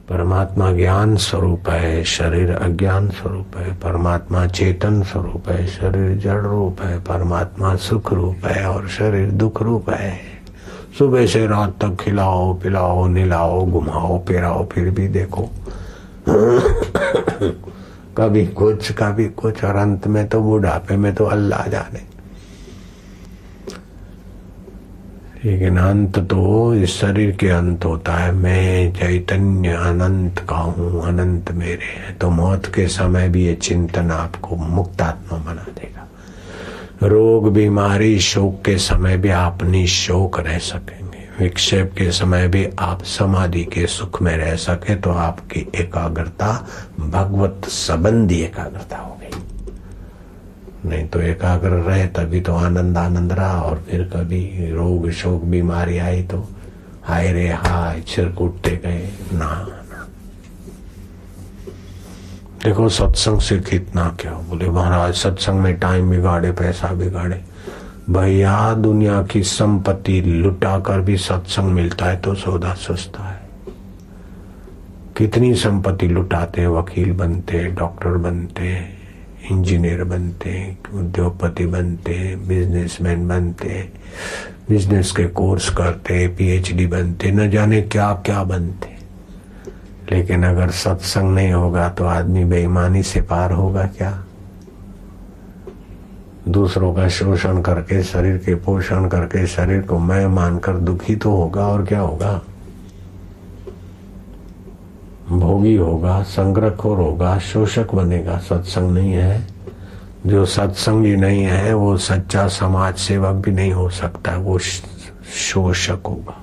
परमात्मा ज्ञान स्वरूप है, शरीर अज्ञान स्वरूप है। परमात्मा चेतन स्वरूप है, शरीर जड़ रूप है। परमात्मा सुख रूप है और शरीर दुख रूप है। सुबह से रात तक खिलाओ पिलाओ निलाओ घुमाओ फिराओ फिर भी देखो कभी कुछ और अंत में तो बुढ़ापे में तो अल्लाह जाने। लेकिन अंत तो इस शरीर के अंत होता है। मैं चैतन्य अनंत का हूँ, अनंत मेरे हैं। तो मौत के समय भी ये चिंतन आपको मुक्तात्मा बना देगा। रोग बीमारी शोक के समय भी आप निशोक रह सकेंगे। विक्षेप के समय भी आप समाधि के सुख में रह सके तो आपकी एकाग्रता भगवत संबंधी एकाग्रता हो गई। नहीं तो एकाग्र रहे तभी तो आनंद रहा। और फिर कभी रोग शोक बीमारी आई तो हाय रे हाय सिर कूटते गए ना। देखो सत्संग से कितना क्या। बोले महाराज सत्संग में टाइम बिगाड़े पैसा बिगाड़े। भैया दुनिया की संपत्ति लुटा कर भी सत्संग मिलता है तो सौदा सस्ता है। कितनी संपत्ति लुटाते हैं, वकील बनते, डॉक्टर बनते, इंजीनियर बनते, उद्योगपति बनते, बिजनेसमैन बनते, बिजनेस के कोर्स करते, पीएचडी बनते, न जाने क्या क्या बनते। लेकिन अगर सत्संग नहीं होगा तो आदमी बेईमानी से पार होगा क्या? दूसरों का शोषण करके शरीर के पोषण करके शरीर को मैं मानकर दुखी तो होगा और क्या होगा? भोगी होगा, संग्रहखोर होगा, शोषक बनेगा। सत्संग नहीं है। जो सत्संगी नहीं है वो सच्चा समाज सेवक भी नहीं हो सकता, वो शोषक होगा।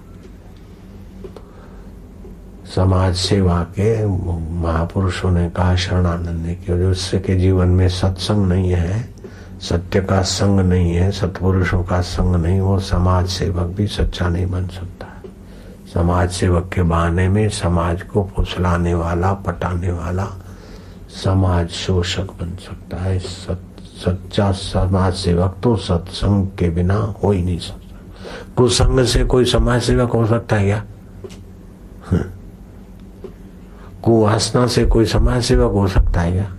समाज सेवा के महापुरुषों ने कहा, शरणानंद ने, कि जिसके जीवन में सत्संग नहीं है, सत्य का संग नहीं है, सत्पुरुषों का संग नहीं, वो समाज सेवक भी सच्चा नहीं बन सकता। समाज सेवक के बहाने में समाज को फुसलाने वाला, पटाने वाला समाज शोषक बन सकता है। सच्चा समाज सेवक तो सत्संग के बिना हो ही नहीं सकता। कुसंग से कोई समाज सेवक हो सकता है क्या? कुवासना से कोई समाज सेवक हो सकता है क्या?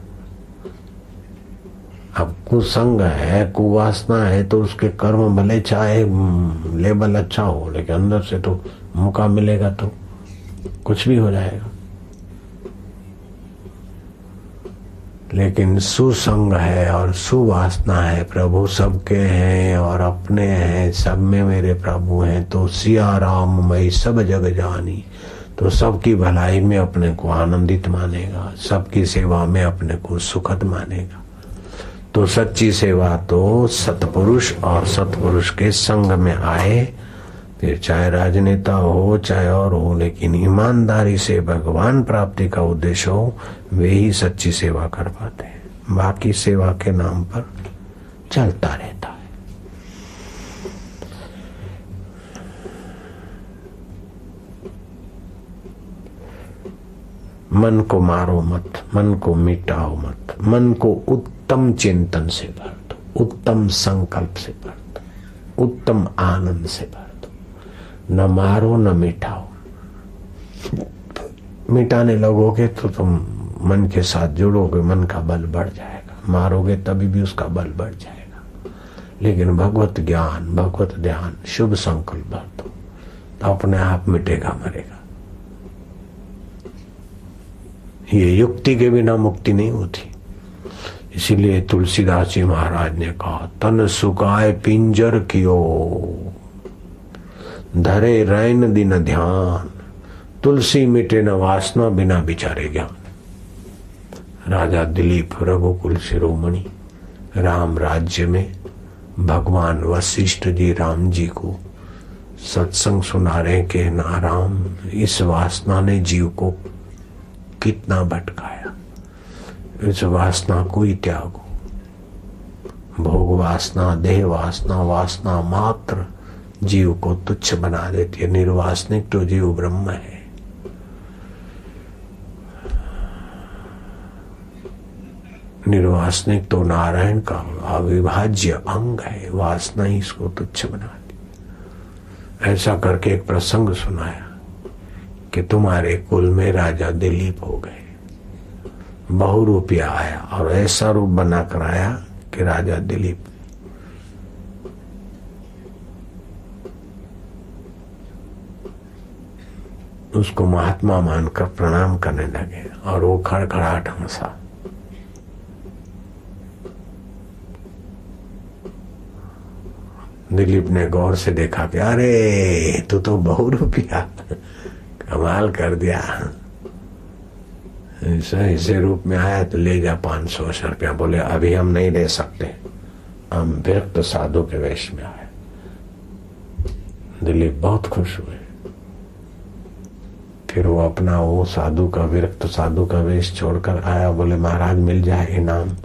अब कुसंग है, कुवासना है तो उसके कर्म भले चाहे लेबल अच्छा हो, लेकिन अंदर से तो मौका मिलेगा तो कुछ भी हो जाएगा। लेकिन सुसंग है और सुवासना है, प्रभु सबके हैं और अपने हैं, सब में मेरे प्रभु हैं, तो सिया राम मई सब जग जानी, तो सबकी भलाई में अपने को आनंदित मानेगा, सबकी सेवा में अपने को सुखद मानेगा। तो सच्ची सेवा तो सतपुरुष और सतपुरुष के संग में आए, फिर चाहे राजनेता हो चाहे और हो, लेकिन ईमानदारी से भगवान प्राप्ति का उद्देश्य हो, वे ही सच्ची सेवा कर पाते हैं। बाकी सेवा के नाम पर चलता रहता है। मन को मारो मत, मन को मिटाओ मत, मन को उत्तम चिंतन से भर दो, उत्तम संकल्प से भर दो, उत्तम आनंद से भर दो। न मारो न मिटाओ। मिटाने लगोगे तो तुम मन के साथ जुड़ोगे, मन का बल बढ़ जाएगा। मारोगे तभी भी उसका बल बढ़ जाएगा। लेकिन भगवत ज्ञान, भगवत ध्यान, शुभ संकल्प भर दो तो अपने आप मिटेगा मरेगा। ये युक्ति के बिना मुक्ति नहीं होती। इसीलिए तुलसीदास जी महाराज ने कहा, तन सुकाए पिंजर कियो, धरे रैन दिन ध्यान, तुलसी मिटे न वासना बिना विचारे ज्ञान। राजा दिलीप रघुकुल शिरोमणि राम राज्य में भगवान वशिष्ठ जी राम जी को सत्संग सुना रहे कि ना राम, इस वासना ने जीव को कितना भटकाया, इस वासना को ही त्यागो। भोग वासना, देह वासना, वासना मात्र जीव को तुच्छ बना देती है। निर्वासनिक तो जीव ब्रह्म है। निर्वासनिक तो नारायण का अविभाज्य अंग है। वासना ही इसको तुच्छ बनाती। ऐसा करके एक प्रसंग सुनाया कि तुम्हारे कुल में राजा दिलीप हो गए। बहुरूपिया आया और ऐसा रूप बना कर आया कि राजा दिलीप। उसको महात्मा मानकर प्रणाम करने लगे और वो खड़खड़ाहट हंसा। दिलीप ने गौर से देखा कि अरे तू तो बहुरूपिया, कमाल कर दिया। ऐसे रूप में आया तो ले जा 500 रुपया। बोले अभी हम नहीं ले सकते, हम विरक्त साधु के वेश में आए। दिलीप बहुत खुश हुए। फिर वो अपना वो साधु का, विरक्त साधु का वेश छोड़कर आया। बोले महाराज मिल जाए इनाम।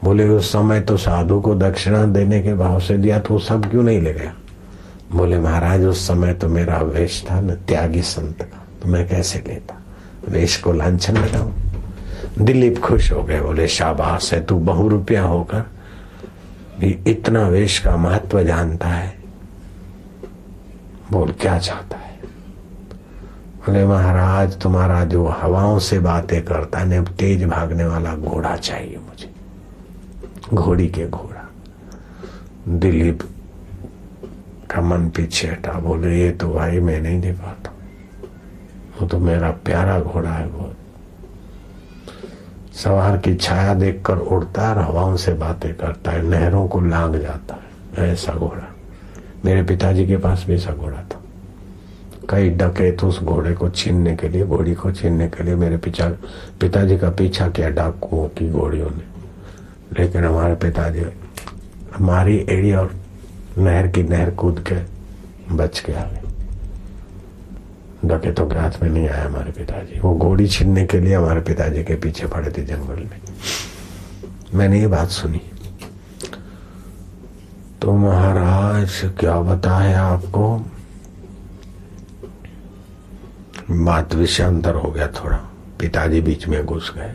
बोले उस समय तो साधु को दक्षिणा देने के भाव से दिया, तो सब क्यों नहीं ले गया? बोले महाराज उस समय तो मेरा वेश था न त्यागी संत का, तो मैं कैसे लेता, वेश को लांछन लगाऊं। दिलीप खुश हो गए। बोले शाबाश है, तू बहुरूपिया होकर भी इतना वेश का महत्व जानता है। बोल क्या चाहता है? बोले महाराज तुम्हारा जो हवाओं से बातें करता है, तेज भागने वाला घोड़ा चाहिए मुझे, घोड़ी के घोड़ा। दिलीप का मन पीछे हटा। बोले ये तो भाई मैं नहीं दे पाता, वो तो मेरा प्यारा घोड़ा है, बहुत सवार की छाया देखकर उड़ता है और हवाओं से बातें करता है, नहरों को लांग जाता है, ऐसा घोड़ा। मेरे पिताजी के पास भी ऐसा घोड़ा था। कई डकैत उस घोड़े को छीनने के लिए, घोड़ी को छीनने के लिए मेरे पिताजी का पीछा किया डाकुओं की घोड़ियों ने, लेकिन हमारे पिताजी हमारी एड़ी और नहर कूद के बच के आ गए। डकैतों के हाथ में नहीं आया हमारे पिताजी। वो घोड़ी छीनने के लिए हमारे पिताजी के पीछे पड़े थे जंगल में। मैंने ये बात सुनी। तो महाराज क्या बताए आपको, बात विषयांतर हो गया थोड़ा। पिताजी बीच में घुस गए।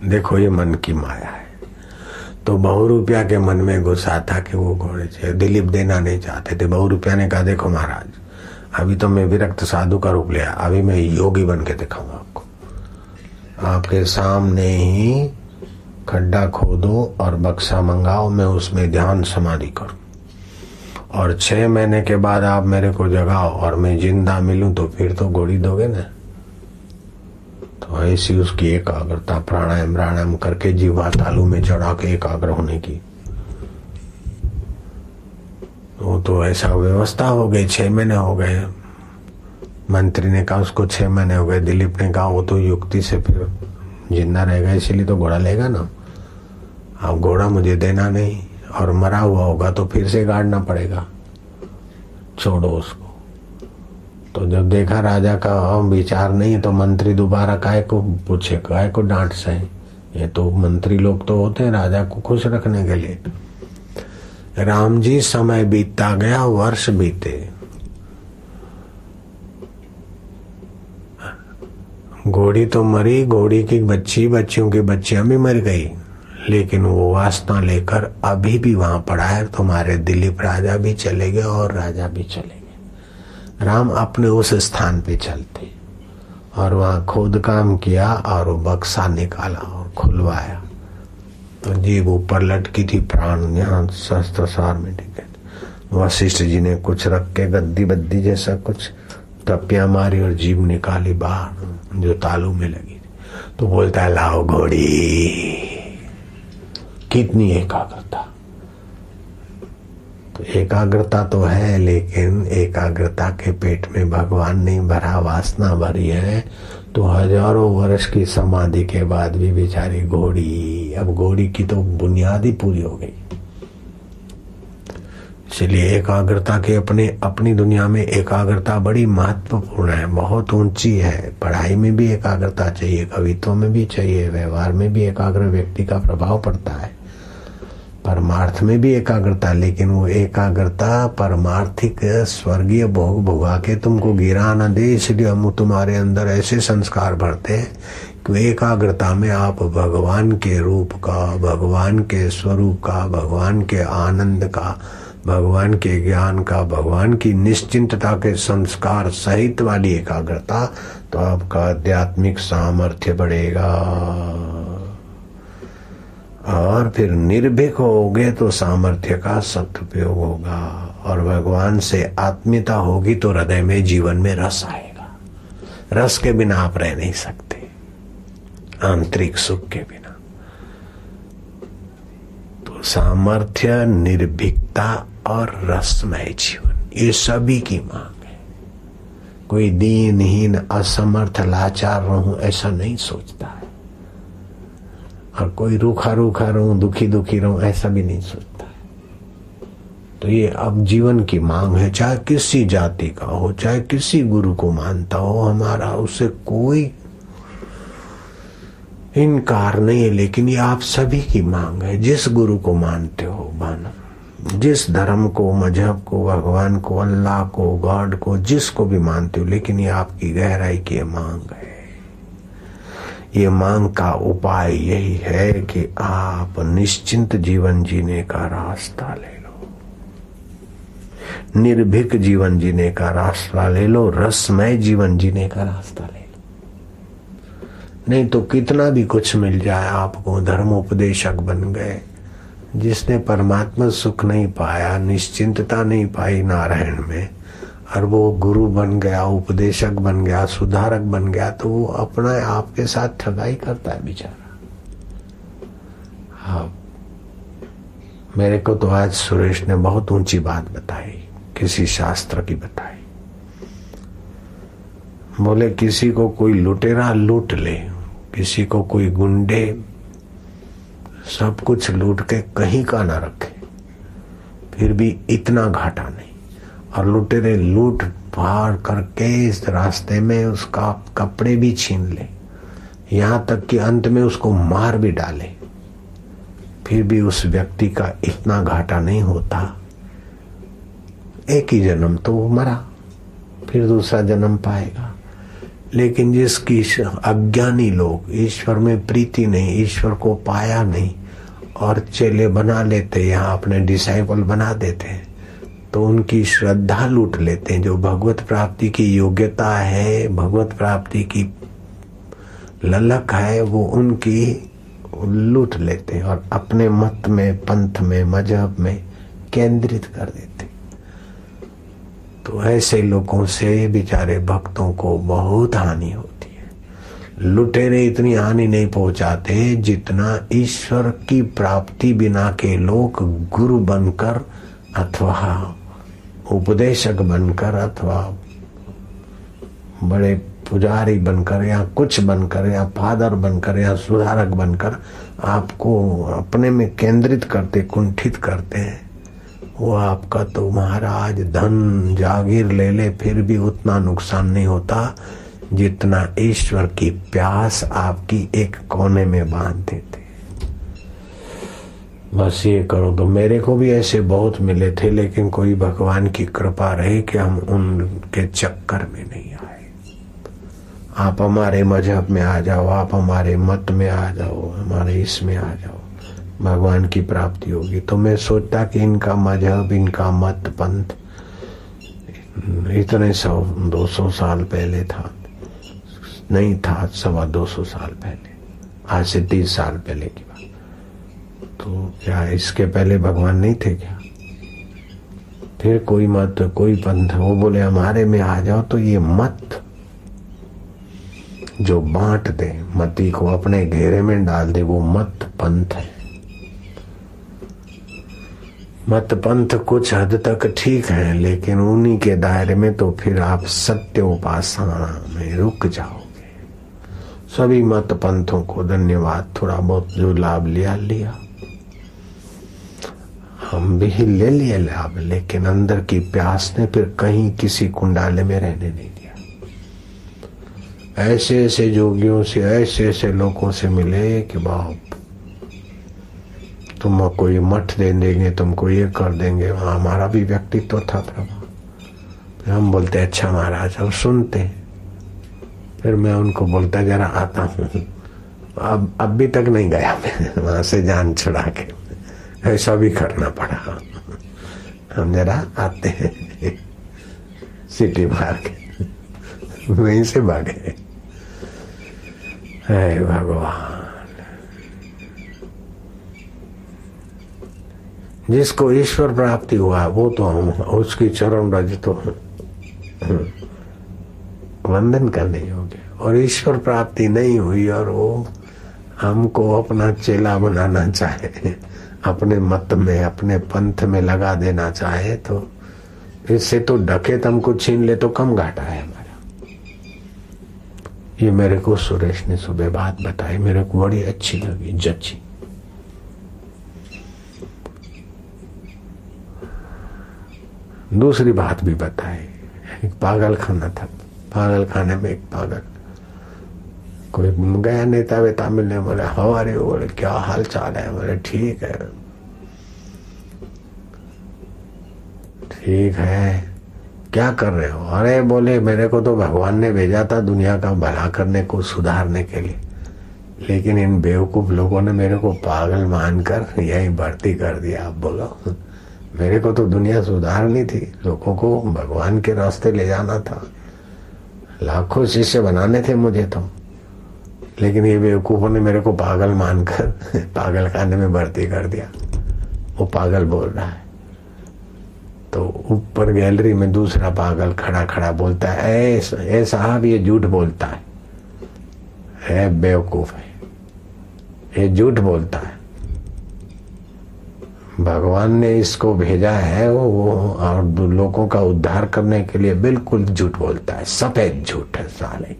देखो ये मन की माया है। तो बहुरूपिया के मन में घुसा था कि वो घोड़े से दिलीप देना नहीं चाहते थे। बहुरूपिया ने कहा देखो महाराज, अभी तो मैं विरक्त साधु का रूप लिया, अभी मैं योगी बन के दिखाऊंगा आपको। आपके सामने ही खड्डा खोदो और बक्सा मंगाओ, मैं उसमें ध्यान समाधि करूं, और 6 महीने के बाद आप मेरे को जगाओ और मैं जिंदा मिलूं तो फिर तो घोड़ी दोगे ना। तो ऐसी उसकी एकाग्रता, प्राणायाम करके जीवा तालू में चढ़ा के एकाग्र होने की, वो तो ऐसा व्यवस्था हो गई। 6 महीने हो गए। मंत्री ने कहा उसको 6 महीने हो गए। दिलीप ने कहा वो तो युक्ति से फिर जिंदा रहेगा, इसीलिए तो घोड़ा लेगा ना। अब घोड़ा मुझे देना नहीं, और मरा हुआ होगा तो फिर से गाड़ना पड़ेगा, छोड़ो उसको। तो जब देखा राजा का विचार नहीं, तो मंत्री दोबारा काय को पूछे, काय को डांट सहे। ये तो मंत्री लोग तो होते हैं राजा को खुश रखने के लिए। राम जी समय बीतता गया, वर्ष बीते। घोड़ी तो मरी, घोड़ी की बच्चियों की बच्चियां भी मर गई, लेकिन वो वासना लेकर अभी भी वहां पड़ा है। तुम्हारे दिलीप राजा भी चले गए और राजा भी चले गए। राम अपने उस स्थान पे चलते और वहां खोद काम किया और वो बक्सा निकाला और खुलवाया, तो जीभ ऊपर लटकी थी, प्राण यहाँ शस्त्र सार में टिके। वशिष्ठ जी ने कुछ रख के गद्दी बद्दी जैसा कुछ टपिया मारी और जीभ निकाली बाहर, जो तालू में लगी। तो बोलता है लाओ घोड़ी। कितनी एकाग्रता! तो एकाग्रता तो है, लेकिन एकाग्रता के पेट में भगवान नहीं भरा, वासना भरी है। तो हजारों वर्ष की समाधि के बाद भी बेचारी घोड़ी, अब घोड़ी की तो बुनियाद ही पूरी हो गई। इसलिए एकाग्रता के अपनी दुनिया में एकाग्रता बड़ी महत्वपूर्ण है, बहुत ऊंची है। पढ़ाई में भी एकाग्रता चाहिए, कवित्व में भी चाहिए, व्यवहार में भी एकाग्र व्यक्ति का प्रभाव पड़ता है, परमार्थ में भी एकाग्रता। लेकिन वो एकाग्रता परमार्थिक स्वर्गीय भोग भोगा के तुमको गिरा न दे, इसलिए हम तुम्हारे अंदर ऐसे संस्कार भरते हैं कि एकाग्रता में आप भगवान के रूप का, भगवान के स्वरूप का, भगवान के आनंद का भगवान के ज्ञान का, भगवान की निश्चिंतता के संस्कार सहित वाली एकाग्रता, तो आपका आध्यात्मिक सामर्थ्य बढ़ेगा। और फिर निर्भीक होगे तो सामर्थ्य का सदुपयोग होगा, और भगवान से आत्मीयता होगी तो हृदय में, जीवन में रस आएगा। रस के बिना आप रह नहीं सकते, आंतरिक सुख के बिना। तो सामर्थ्य, निर्भीकता और रसमय जीवन, ये सभी की मांग है। कोई दीनहीन, असमर्थ, लाचार रहूं ऐसा नहीं सोचता है, और कोई रूखा रूखा रहूं, दुखी दुखी रहूं ऐसा भी नहीं सोचता है। तो ये अब जीवन की मांग है, चाहे किसी जाति का हो, चाहे किसी गुरु को मानता हो, हमारा उससे कोई इनकार नहीं है, लेकिन ये आप सभी की मांग है। जिस गुरु को मानते हो मानो, जिस धर्म को, मजहब को, भगवान को, अल्लाह को, गॉड को, जिसको भी मानते हो, लेकिन ये आपकी गहराई की मांग है। ये मांग का उपाय यही है कि आप निश्चिंत जीवन जीने का रास्ता ले लो, निर्भीक जीवन जीने का रास्ता ले लो, रसमय जीवन जीने का रास्ता ले लो। नहीं तो कितना भी कुछ मिल जाए आपको, धर्मोपदेशक बन गए, जिसने परमात्मा सुख नहीं पाया, निश्चिंतता नहीं पाई नारायण में, और वो गुरु बन गया, उपदेशक बन गया, सुधारक बन गया, तो वो अपना आपके साथ ठगाई करता है बेचारा। हाँ, मेरे को तो आज सुरेश ने बहुत ऊंची बात बताई, किसी शास्त्र की बताई। बोले किसी को कोई लुटेरा लूट ले, किसी को कोई गुंडे सब कुछ लूट के कहीं का ना रखे, फिर भी इतना घाटा नहीं। और लुटेरे लूट फाड़ करके इस रास्ते में उसका कपड़े भी छीन ले, यहाँ तक कि अंत में उसको मार भी डाले, फिर भी उस व्यक्ति का इतना घाटा नहीं होता। एक ही जन्म तो वो मरा, फिर दूसरा जन्म पाएगा। लेकिन जिसकी अज्ञानी लोग, ईश्वर में प्रीति नहीं, ईश्वर को पाया नहीं, और चेले बना लेते, यहाँ अपने डिसाइपल बना देते हैं, तो उनकी श्रद्धा लूट लेते हैं। जो भगवत प्राप्ति की योग्यता है, भगवत प्राप्ति की ललक है, वो उनकी लूट लेते हैं और अपने मत में, पंथ में, मजहब में केंद्रित कर देते। तो ऐसे लोगों से बेचारे भक्तों को बहुत हानि होती है। लुटेरे इतनी हानि नहीं पहुंचाते जितना ईश्वर की प्राप्ति बिना के लोग गुरु बनकर अथवा उपदेशक बनकर अथवा बड़े पुजारी बनकर या कुछ बनकर या फादर बनकर या सुधारक बनकर आपको अपने में केंद्रित करते, कुंठित करते हैं। वो आपका तो महाराज धन जागीर ले ले, फिर भी उतना नुकसान नहीं होता जितना ईश्वर की प्यास आपकी एक कोने में बांध देते। बस ये करो। तो मेरे को भी ऐसे बहुत मिले थे, लेकिन कोई भगवान की कृपा रही कि हम उनके चक्कर में नहीं आए। आप हमारे मजहब में आ जाओ, आप हमारे मत में आ जाओ, हमारे इसमें आ जाओ, भगवान की प्राप्ति होगी। तो मैं सोचता कि इनका मजहब, इनका मत, पंथ इतने 100-200 साल पहले था, नहीं था, 250 साल पहले, आज से 30 साल पहले की बात। तो क्या इसके पहले भगवान नहीं थे क्या? फिर कोई मत, कोई पंथ, वो बोले हमारे में आ जाओ, तो ये मत जो बांट दे, मती को अपने घेरे में डाल दे, वो मत पंथ है। मत पंथ कुछ हद तक ठीक है, लेकिन उन्हीं के दायरे में तो फिर आप सत्य उपासना में रुक जाओगे। सभी मत पंथों को धन्यवाद, थोड़ा बहुत जो लाभ लिया, हम भी ले लिए लाभ, लेकिन अंदर की प्यास ने फिर कहीं किसी कुंडाले में रहने नहीं दिया। ऐसे ऐसे जोगियों से, ऐसे ऐसे लोगों से मिले कि बाप तुमको ये मठ दे देंगे, तुमको ये कर देंगे। वहाँ हमारा भी व्यक्तित्व था प्रभु। फिर हम बोलते अच्छा महाराज, अब सुनते। फिर मैं उनको बोलता जरा आता हूँ। अब भी तक नहीं गया मैं वहां से, जान छुड़ा के। ऐसा भी करना पड़ा। हम जरा आते हैं सिटी मार के वहीं से भागे। हे भगवान, जिसको ईश्वर प्राप्ति हुआ वो तो हम उसकी चरण रज तो वंदन करने योग्य, और ईश्वर प्राप्ति नहीं हुई और वो हमको अपना चेला बनाना चाहे, अपने मत में अपने पंथ में लगा देना चाहे, तो इससे तो डकैत हमको छीन ले तो कम घाटा है हमारा। ये मेरे को सुरेश ने सुबह बात बताई, मेरे को बड़ी अच्छी लगी, जची। दूसरी बात भी बताई, एक पागल खाना था, पागल खाने में एक पागल कोई गया नेता वेता मिलने, बोले हमारे, बोले क्या हाल चाल है, बोले ठीक है ठीक है, क्या कर रहे हो? अरे बोले मेरे को तो भगवान ने भेजा था दुनिया का भला करने को, सुधारने के लिए, लेकिन इन बेवकूफ लोगों ने मेरे को पागल मानकर यही भर्ती कर दिया। आप बोलो, मेरे को तो दुनिया सुधारनी थी, लोगों को भगवान के रास्ते ले जाना था, लाखों शिष्य बनाने थे मुझे तो, लेकिन ये बेवकूफों ने मेरे को पागल मानकर पागल खाने में भर्ती कर दिया। वो पागल बोल रहा है तो ऊपर गैलरी में दूसरा पागल खड़ा खड़ा बोलता है, ए साहब ये झूठ बोलता है, बेवकूफ है, ये झूठ बोलता है, भगवान ने इसको भेजा है वो और लोगों का उद्धार करने के लिए, बिल्कुल झूठ बोलता है, सफेद झूठ है साले।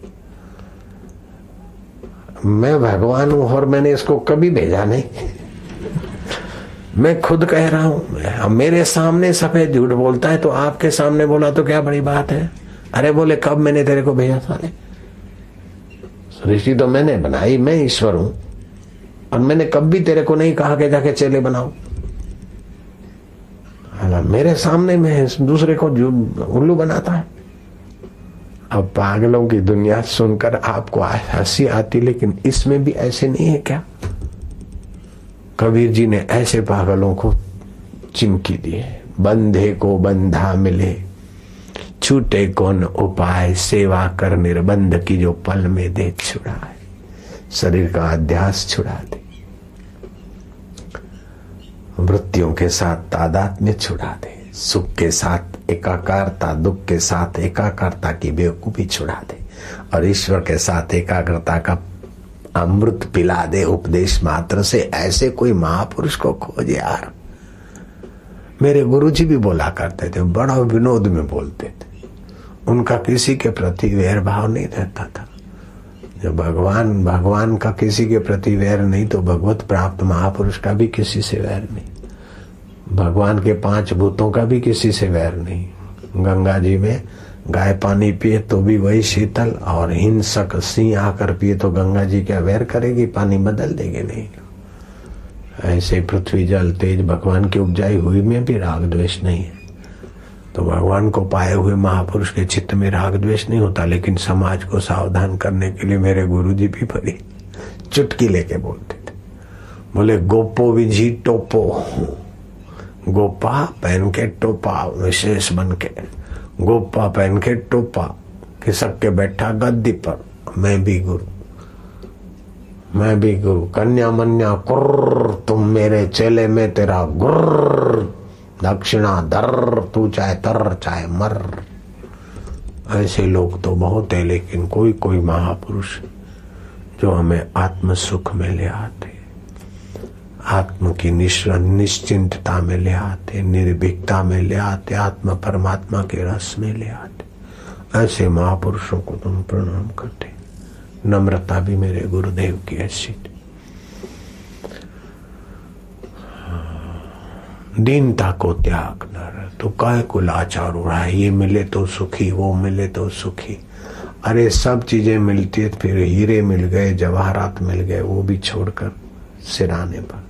मैं भगवान हूं और मैंने इसको कभी भेजा नहीं, मैं खुद कह रहा हूं, मेरे सामने सफेद झूठ बोलता है तो आपके सामने बोला तो क्या बड़ी बात है? अरे बोले कब मैंने तेरे को भेजा साले? सृष्टि तो मैंने बनाई, मैं ईश्वर हूं, और मैंने कभी तेरे को नहीं कहा कि जाके चेले बनाओ। मेरे सामने में दूसरे को उल्लू बनाता है। अब पागलों की दुनिया सुनकर आपको हंसी आती, लेकिन इसमें भी ऐसे नहीं है क्या? कबीर जी ने ऐसे पागलों को चिमकी दी है, बंधे को बंधा मिले, छूटे कौन उपाय, सेवा कर निर्बंध की जो पल में दे छुड़ाए, शरीर का अध्यास छुड़ा दे, वृत्तियों के साथ तादात्म्य छुड़ा दे, सुख के साथ एकाकारता, दुख के साथ एकाकारता की बेवकूफी छुड़ा दे, और ईश्वर के साथ एकाग्रता का अमृत पिला दे उपदेश मात्र से। ऐसे कोई महापुरुष को खोज यार। मेरे गुरुजी भी बोला करते थे, बड़ा विनोद में बोलते थे, उनका किसी के प्रति वैर भाव नहीं रहता था। जब भगवान का किसी के प्रति वैर नहीं, तो भगवत प्राप्त महापुरुष का भी किसी से वैर नहीं, भगवान के 5 भूतों का भी किसी से वैर नहीं। गंगा जी में गाय पानी पिए तो भी वही शीतल, और हिंसक सिंह आकर पिए तो गंगा जी क्या वैर करेगी? पानी बदल देंगे नहीं। ऐसे पृथ्वी जल तेज भगवान की उपजाई हुई में भी राग द्वेष नहीं है। तो भगवान को पाए हुए महापुरुष के चित्त में राग द्वेष नहीं होता। लेकिन समाज को सावधान करने के लिए मेरे गुरुजी भी बड़ी चुटकी लेके बोलते थे, बोले गोपो विझी टोपो, गोपा पहन के टोपा विशेष बन के, गोपा पहन के टोपा खिसक के बैठा गद्दी पर, मैं भी गुरु, मैं भी गुरु, कन्या मन्या कुर्र, तुम मेरे चेले में तेरा गुर्र, दक्षिणा दर, तू चाहे तर चाहे मर। ऐसे लोग तो बहुत है, लेकिन कोई कोई महापुरुष जो हमें आत्म सुख में ले आते, आत्म की निश्चिंतता में ले आते, निर्भीकता में ले आते, आत्मा परमात्मा के रस में ले आते। ऐसे महापुरुषों को तुम प्रणाम करते। नम्रता भी मेरे गुरुदेव की ऐसी, दीनता को त्याग न रहे। तो काय को लाचार हो रहा है, ये मिले तो सुखी, वो मिले तो सुखी। अरे सब चीजें मिलती है, फिर हीरे मिल गए, जवाहरात मिल गए, वो भी छोड़कर सिराने पर,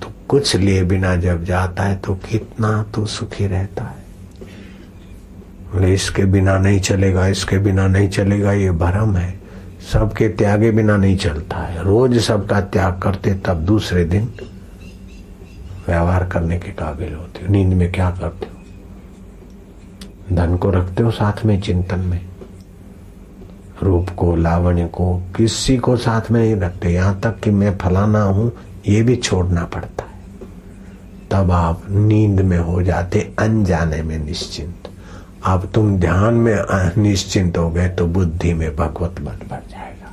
तो कुछ लिए बिना जब जाता है तो कितना तो सुखी रहता है। बोले इसके बिना नहीं चलेगा, इसके बिना नहीं चलेगा, ये भ्रम है। सबके त्यागे बिना नहीं चलता है। रोज सबका त्याग करते तब दूसरे दिन व्यवहार करने के काबिल होते हो। नींद में क्या करते हो? धन को रखते हो साथ में चिंतन में, रूप को, लावण्य को, किसी को साथ में नहीं रखते। यहां तक कि मैं फलाना हूं ये भी छोड़ना पड़ता है। तब आप नींद में हो जाते, अनजाने में निश्चिंत। अब तुम ध्यान में निश्चिंत हो गए तो बुद्धि में भगवत बल बढ़ जाएगा।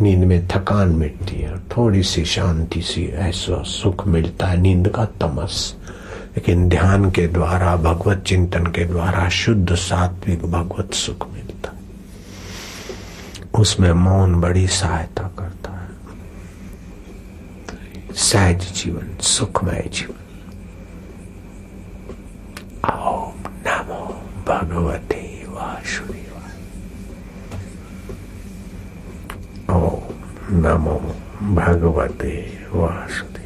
नींद में थकान मिटती है, थोड़ी सी शांति सी ऐसा सुख मिलता है, नींद का तमस। लेकिन ध्यान के द्वारा, भगवत चिंतन के द्वारा शुद्ध सात्विक भगवत सुख मिलता है। उसमें मौन बड़ी सहायता करता है। सहज जीवन, सुखमय जीवन। ओम नमो भगवते वासुदेवाय। ओम नमो भगवते वासुदेवाय।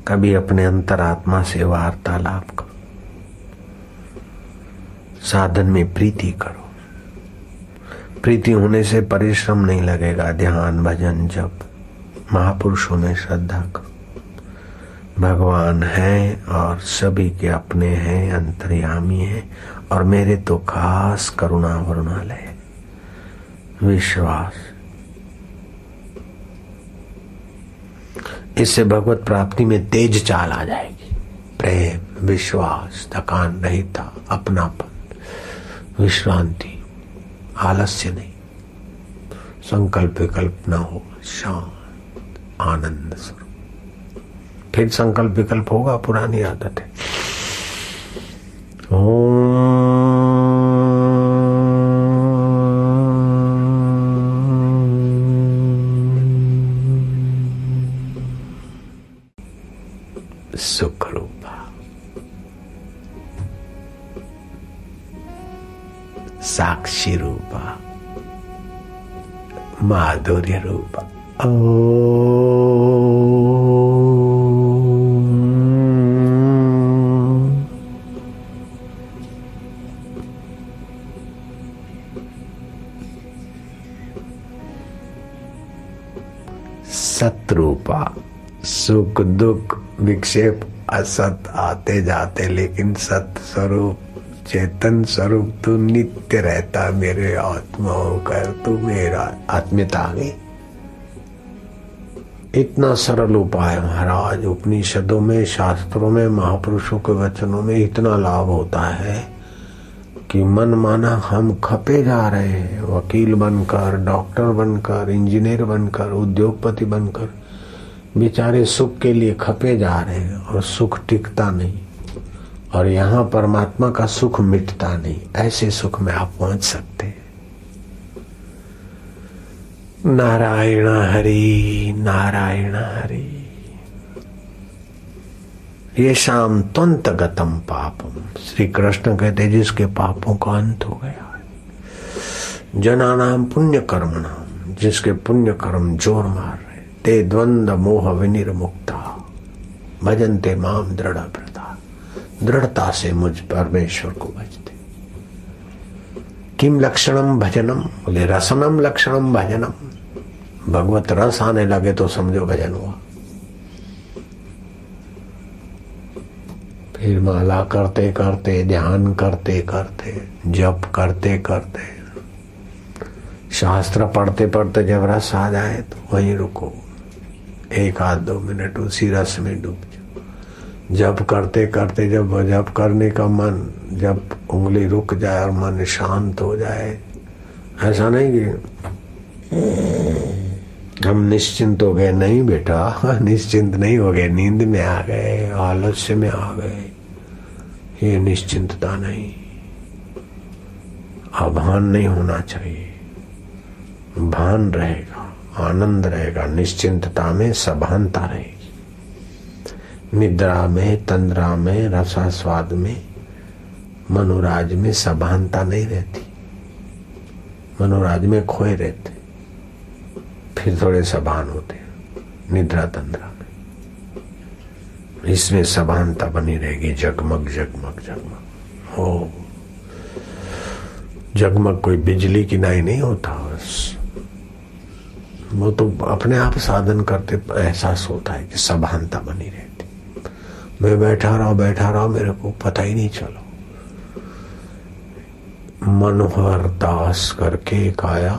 कभी अपने अंतरात्मा से वार्तालाप करो, साधन में प्रीति करो। प्रीति होने से परिश्रम नहीं लगेगा। ध्यान, भजन, जप, महापुरुषों में श्रद्धा करो। भगवान है और सभी के अपने हैं, अंतर्यामी है और मेरे तो खास करुणा वरुणालय। विश्वास, इससे भगवत प्राप्ति में तेज चाल आ जाएगी। प्रेम, विश्वास, थकान रहिता, अपनापन, विश्रांति, आलस्य नहीं, संकल्प विकल्प न हो, शांत, आनंद स्वरूप। फिर संकल्प विकल्प होगा, पुरानी आदत है। सुख रूपा, साक्षी रूपा, माधुर्य रूपा। सतरूपा, सुख दुख विक्षेप असत आते जाते, लेकिन सत स्वरूप, चेतन स्वरूप तू नित्य रहता। मेरे आत्मा होकर तू मेरा आत्मीयता आ गई। इतना सरल उपाय महाराज, उपनिषदों में, शास्त्रों में, महापुरुषों के वचनों में इतना लाभ होता है कि मन माना हम खपे जा रहे हैं। वकील बनकर, डॉक्टर बनकर, इंजीनियर बनकर, उद्योगपति बनकर बेचारे सुख के लिए खपे जा रहे हैं और सुख टिकता नहीं। और यहाँ परमात्मा का सुख मिटता नहीं। ऐसे सुख में आप पहुंच सकते हैं। नारायण हरि, नारायण हरि। ये शाम त्वंत गतम पापम। श्री कृष्ण कहते जिसके पापों का अंत हो गया। जनानाम पुण्य कर्मणाम, जिसके पुण्य कर्म जोर मार रहे, ते द्वंद्व मोह विनिर्मुक्ता भजन्ते माम दृढ़ व्रता। दृढ़ता से मुझ परमेश्वर को भजते। किम लक्षणम भजनम? बोले रसनम लक्षणम भजनम। भगवत रस आने लगे तो समझो भजन हुआ। फिर माला करते करते, ध्यान करते करते, जप करते करते, शास्त्र पढ़ते पढ़ते जब रस आ जाए तो वहीं रुको। 1 आध 2 मिनट उसी रस में डूब जाओ। जप करते करते जब जप करने का मन, जब उंगली रुक जाए और मन शांत हो जाए, ऐसा नहीं कि हम निश्चिंत हो गए। नहीं बेटा, निश्चिंत नहीं हो गए, नींद में आ गए, आलस्य में आ गए। ये निश्चिंतता नहीं, अभान नहीं होना चाहिए। भान रहेगा, आनंद रहेगा। निश्चिंतता में सभानता रहेगी। निद्रा में, तंद्रा में, रसास्वाद में, मनोराज में सभानता नहीं रहती। मनोराज में खोए रहते, फिर थोड़े सभान होते निद्रा तंद्रा में। इसमें सभानता बनी रहेगी। जगमग जगमग जगमग हो। जगमग कोई बिजली की नाई नहीं होता, बस वो तो अपने आप साधन करते एहसास होता है कि सभानता बनी रहती। मैं बैठा रहा मेरे को पता ही नहीं चला। मनोहर दास करके एक आया,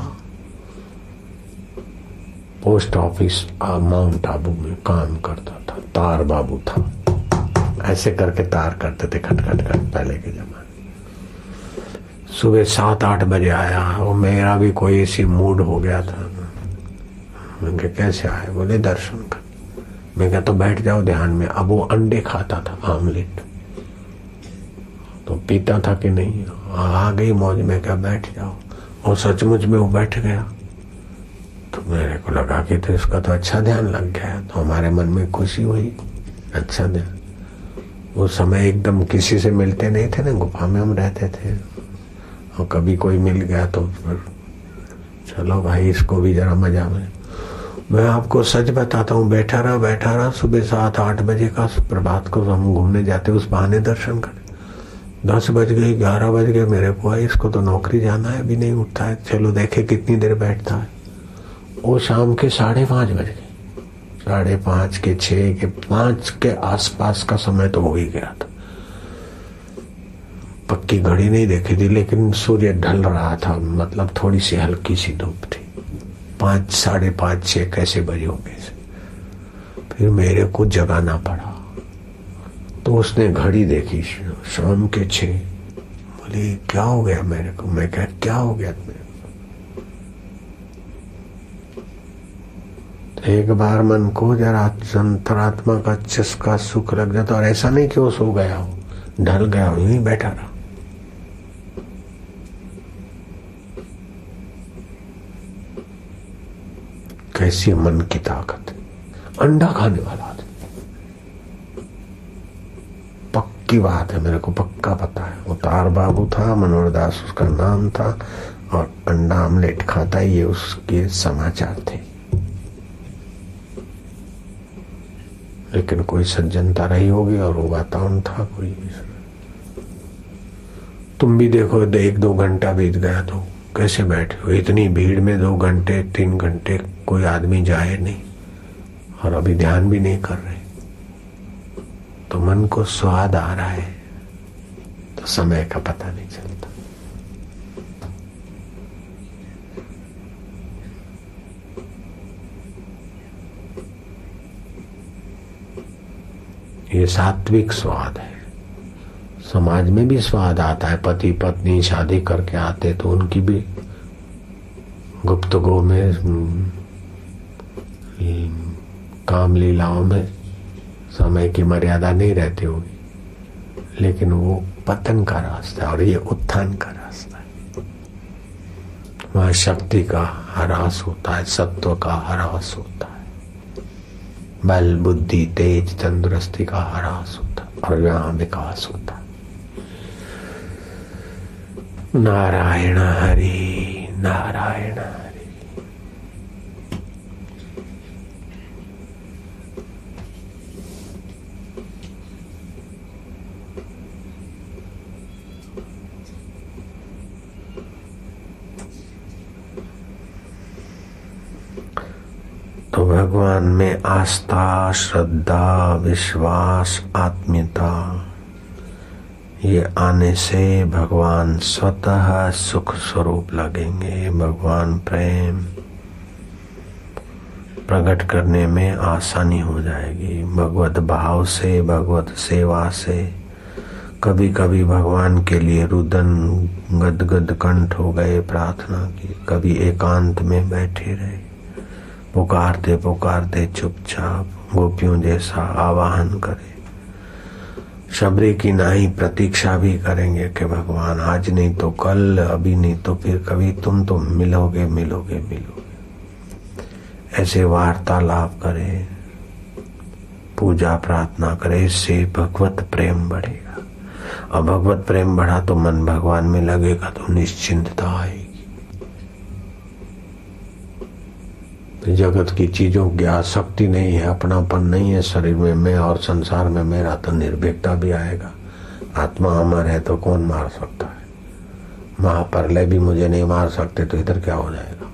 पोस्ट ऑफिस माउंट आबू में काम करता था, तार बाबू था। ऐसे करके तार करते थे खट खट खट पहले के जमाने। सुबह 7-8 बजे आया, और मेरा भी कोई ऐसी मूड हो गया था। मैंने कैसे आए? बोले दर्शन कर। मैं क्या तो बैठ जाओ ध्यान में। अब वो अंडे खाता था, आमलेट तो पीता था कि नहीं। आ गई मौज में, क्या बैठ जाओ। और सचमुच में वो बैठ गया। तो मेरे को लगा कि तो इसका तो अच्छा ध्यान लग गया। तो हमारे मन में खुशी हुई, अच्छा ध्यान। वो समय एकदम किसी से मिलते नहीं थे ना, गुफा में हम रहते थे। और कभी कोई मिल गया तो फिर चलो भाई इसको भी जरा मजा में। मैं आपको सच बताता हूँ, बैठा रहा सुबह 7-8 बजे का प्रभात को हम घूमने जाते, उस बहाने दर्शन कर। 10 बज गए, 11 बज गए, मेरे को आई इसको तो नौकरी जाना है, अभी नहीं उठता है, चलो देखे कितनी देर बैठता है। वो शाम के 5:30 बज गए, 5:30 के 6 के 5 के आसपास का समय तो हो ही गया था। पक्की घड़ी नहीं देखी थी, लेकिन सूर्य ढल रहा था, मतलब थोड़ी सी हल्की सी धूप थी। 5, 5:30, 6 कैसे बजे होंगे। फिर मेरे को जगाना पड़ा। तो उसने घड़ी देखी, शाम के 6। बोले क्या हो गया मेरे को? मैं क्या हो गया मेरे को? एक बार मन को जरा अंतरात्मा का चस्का सुख लग जाता। और ऐसा नहीं कि वो सो गया हो, ढल गया हो, यूं बैठा रहा। कैसी मन की ताकत। अंडा खाने वाला आदमी, पक्की बात है, मेरे को पक्का पता है। वो तार बाबू था, मनोहर दास उसका नाम था, और अंडा आमलेट खाता, ये उसके समाचार थे। लेकिन कोई सज्जनता रही होगी और वो वातावरण था कोई। तुम भी देखो, 1-2 घंटा बीत गया तो कैसे बैठे हो? इतनी भीड़ में 2 घंटे 3 घंटे कोई आदमी जाए नहीं, और अभी ध्यान भी नहीं कर रहे। तो मन को स्वाद आ रहा है तो समय का पता नहीं चलता। ये सात्विक स्वाद है। समाज में भी स्वाद आता है। पति पत्नी शादी करके आते तो उनकी भी गुप्तगो में, काम लीलाओं में समय की मर्यादा नहीं रहती होगी, लेकिन वो पतन का रास्ता है और ये उत्थान का रास्ता है। वहां शक्ति का ह्रास होता है, सत्व का ह्रास होता है, बल बुद्धि तेज तंदुरुस्ती का ह्रास होता है, और यहाँ विकास होता है। नारायण हरि नारायण हरि। तो भगवान में आस्था, श्रद्धा, विश्वास, आत्मीयता, ये आने से भगवान स्वतः सुख स्वरूप लगेंगे। भगवान प्रेम प्रकट करने में आसानी हो जाएगी। भगवत भाव से, भगवत सेवा से। कभी कभी भगवान के लिए रुदन गदगद कंठ हो गए प्रार्थना की, कभी एकांत में बैठे रहे, पुकारते पुकारते चुपचाप गोपियों जैसा आवाहन करे। शबरी की नाई प्रतीक्षा भी करेंगे कि भगवान आज नहीं तो कल, अभी नहीं तो फिर कभी, तुम तो मिलोगे मिलोगे मिलोगे। ऐसे वार्तालाप करे, पूजा प्रार्थना करे, इससे भगवत प्रेम बढ़ेगा। और भगवत प्रेम बढ़ा तो मन भगवान में लगेगा तो निश्चिंतता आएगी। जगत की चीजों की आसक्ति नहीं है, अपनापन नहीं है शरीर में, मैं और संसार में मेरा, तो निर्भीकता भी आएगा। आत्मा अमर है तो कौन मार सकता है? महाप्रलय भी मुझे नहीं मार सकते तो इधर क्या हो जाएगा?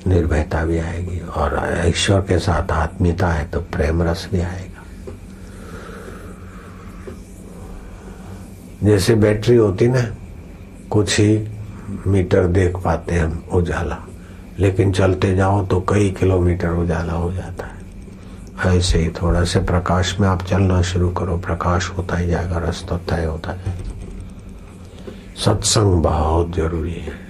निर्भयता भी आएगी, और ईश्वर के साथ आत्मीयता है तो प्रेम रस भी आएगा। जैसे बैटरी होती ना, कुछ ही मीटर देख पाते हम उजाला, लेकिन चलते जाओ तो कई किलोमीटर उजाला हो जाता है। ऐसे ही थोड़ा से प्रकाश में आप चलना शुरू करो, प्रकाश होता ही जाएगा, रास्ता तय होता जाएगा। सत्संग बहुत जरूरी है।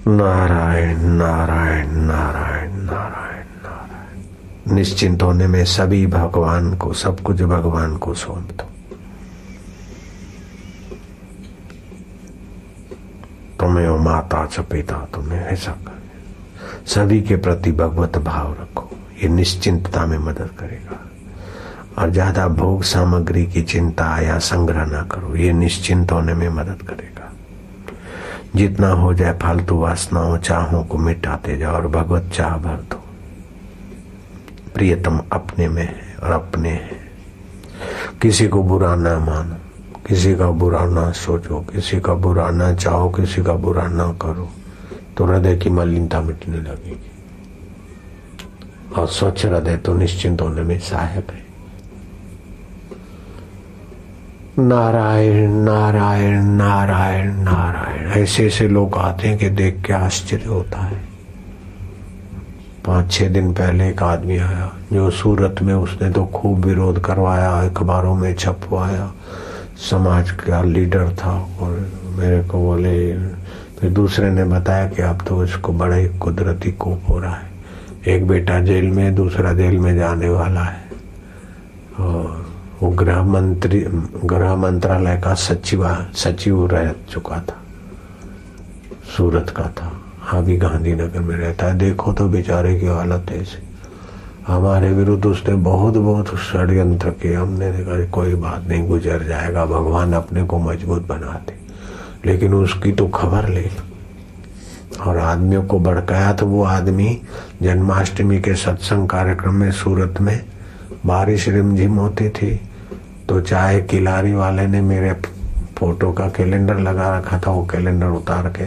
नारायण नारायण नारायण नारायण नारायण। निश्चिंत होने में सभी भगवान को, सब कुछ भगवान को सौंप दो। तुम्हें हो माता च पिता, तुम्हें ऐसा कर, सभी के प्रति भगवत भाव रखो। ये निश्चिंतता में मदद करेगा। और ज्यादा भोग सामग्री की चिंता या संग्रह ना करो, ये निश्चिंत होने में मदद करेगा। जितना हो जाए फालतू वासनाओं चाहों को मिटाते जाओ और भगवत चाह भर दो। प्रियतम अपने में है और अपने है। किसी को बुरा ना मानो, किसी का बुरा ना सोचो, किसी का बुरा ना चाहो, किसी का बुरा ना करो, तो हृदय की मलिनता मिटने लगेगी। और स्वच्छ हृदय तो निश्चिंत होने में सहायक है। नारायण नारायण नारायण नारायण। ऐसे ऐसे लोग आते हैं कि देख के आश्चर्य होता है। 5-6 दिन पहले एक आदमी आया जो सूरत में, उसने तो खूब विरोध करवाया, अखबारों में छपवाया, समाज का लीडर था। और मेरे को बोले, फिर दूसरे ने बताया कि अब तो इसको बड़ा ही कुदरती कोप हो रहा है। एक बेटा जेल में, दूसरा जेल में जाने वाला है। और वो गृह मंत्रालय का सचिव रह चुका था, सूरत का था, अभी गांधीनगर में रहता है। देखो तो बेचारे की हालत ऐसी। हमारे विरुद्ध उसने बहुत षड्यंत्र किए। हमने कहा कोई बात नहीं, गुजर जाएगा, भगवान अपने को मजबूत बनाते। लेकिन उसकी तो खबर ले और आदमियों को भड़काया। तो वो आदमी जन्माष्टमी के सत्संग कार्यक्रम में सूरत में बारिश रिमझिम होती थी, तो चाय की लारी वाले ने मेरे फोटो का कैलेंडर लगा रखा था, वो कैलेंडर उतार के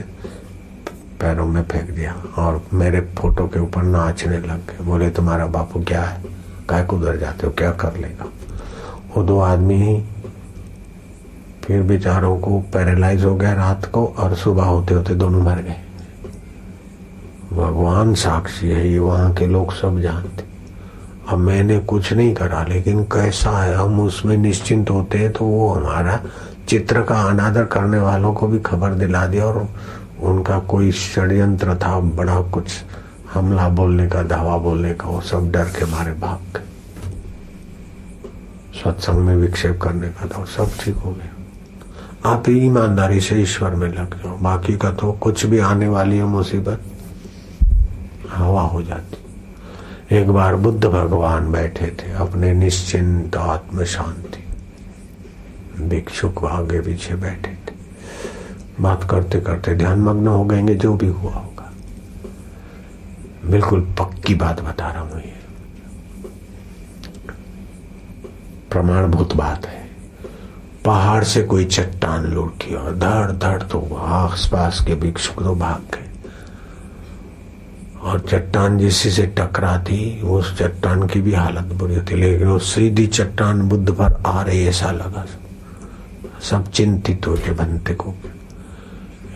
पैरों में फेंक दिया और मेरे फोटो के ऊपर नाचने लग गए। बोले तुम्हारा बापू क्या है, काय को उधर जाते हो, क्या कर लेगा। वो 2 आदमी फिर बेचारों को पैरालाइज हो गया रात को, और सुबह होते होते दोनों मर गए। भगवान साक्षी है, ये वहां के लोग सब जानते। अब मैंने कुछ नहीं करा, लेकिन कैसा है, हम उसमें निश्चिंत होते हैं तो वो हमारा चित्र का अनादर करने वालों को भी खबर दिला दिया। और उनका कोई षड्यंत्र था, बड़ा कुछ हमला बोलने का, धावा बोलने का, वो सब डर के मारे भाग गए। सत्संग में विक्षेप करने का था, सब ठीक हो गया। आप ईमानदारी से ईश्वर में लग जाओ, बाकी का तो कुछ भी आने वाली है मुसीबत, हवा हो जाती। एक बार बुद्ध भगवान बैठे थे अपने निश्चिंत आत्म शांति, भिक्षुक आगे पीछे बैठे थे। बात करते करते ध्यान मग्न हो गएंगे, जो भी हुआ होगा। बिल्कुल पक्की बात बता रहा हूं, ये प्रमाणभूत बात है। पहाड़ से कोई चट्टान लुढ़की और धड़ धड़, तो आस पास के भिक्षुक तो भाग गए। और चट्टान जिसी से टकराती, उस चट्टान की भी हालत बुरी होती, लेकिन वो सीधी चट्टान बुद्ध पर आ रही ऐसा लगा। सब चिंतित हो के बनते को,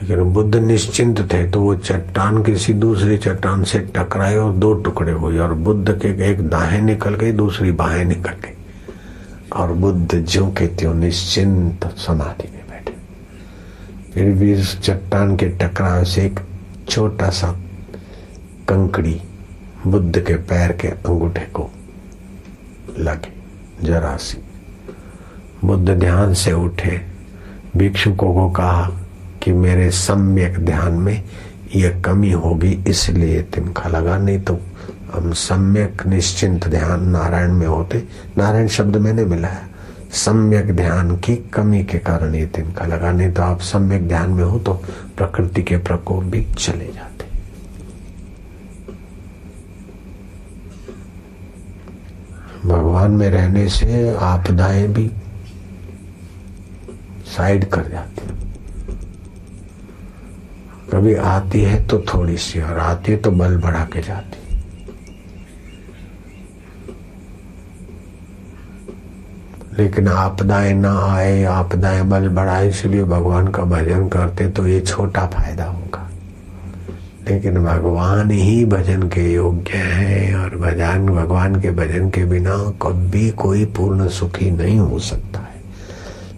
लेकिन बुद्ध निश्चिंत थे। तो वो चट्टान किसी दूसरी चट्टान से टकराई और 2 टुकड़े हुए, और बुद्ध के एक दाएं निकल गई, दूसरी बाएं निकल गई, और बुद्ध ज्यों के त्यों निश्चिंत समाधि में बैठे। फिर भी इस चट्टान के टकराव से एक छोटा सा कंकड़ी बुद्ध के पैर के अंगूठे को लगे, जरा सी। बुद्ध ध्यान से उठे, भिक्षुकों को कहा कि मेरे सम्यक ध्यान में यह कमी होगी, इसलिए तिनका लगा, नहीं तो हम सम्यक निश्चिंत ध्यान नारायण में होते। नारायण शब्द मैंने मिलाया, सम्यक ध्यान की कमी के कारण ये तिनका लगा, नहीं तो आप सम्यक ध्यान में हो तो प्रकृति के प्रकोप भी चले जाते। भगवान में रहने से आपदाएं भी साइड कर जाती। कभी आती है तो थोड़ी सी, और आती है तो बल बढ़ा के जाती। लेकिन आपदाएं ना आए, आपदाएं बल बढ़ाए, इसलिए भगवान का भजन करते तो ये छोटा फायदा होगा। लेकिन भगवान ही भजन के योग्य है, और भगवान के भजन के बिना कभी कोई पूर्ण सुखी नहीं हो सकता है।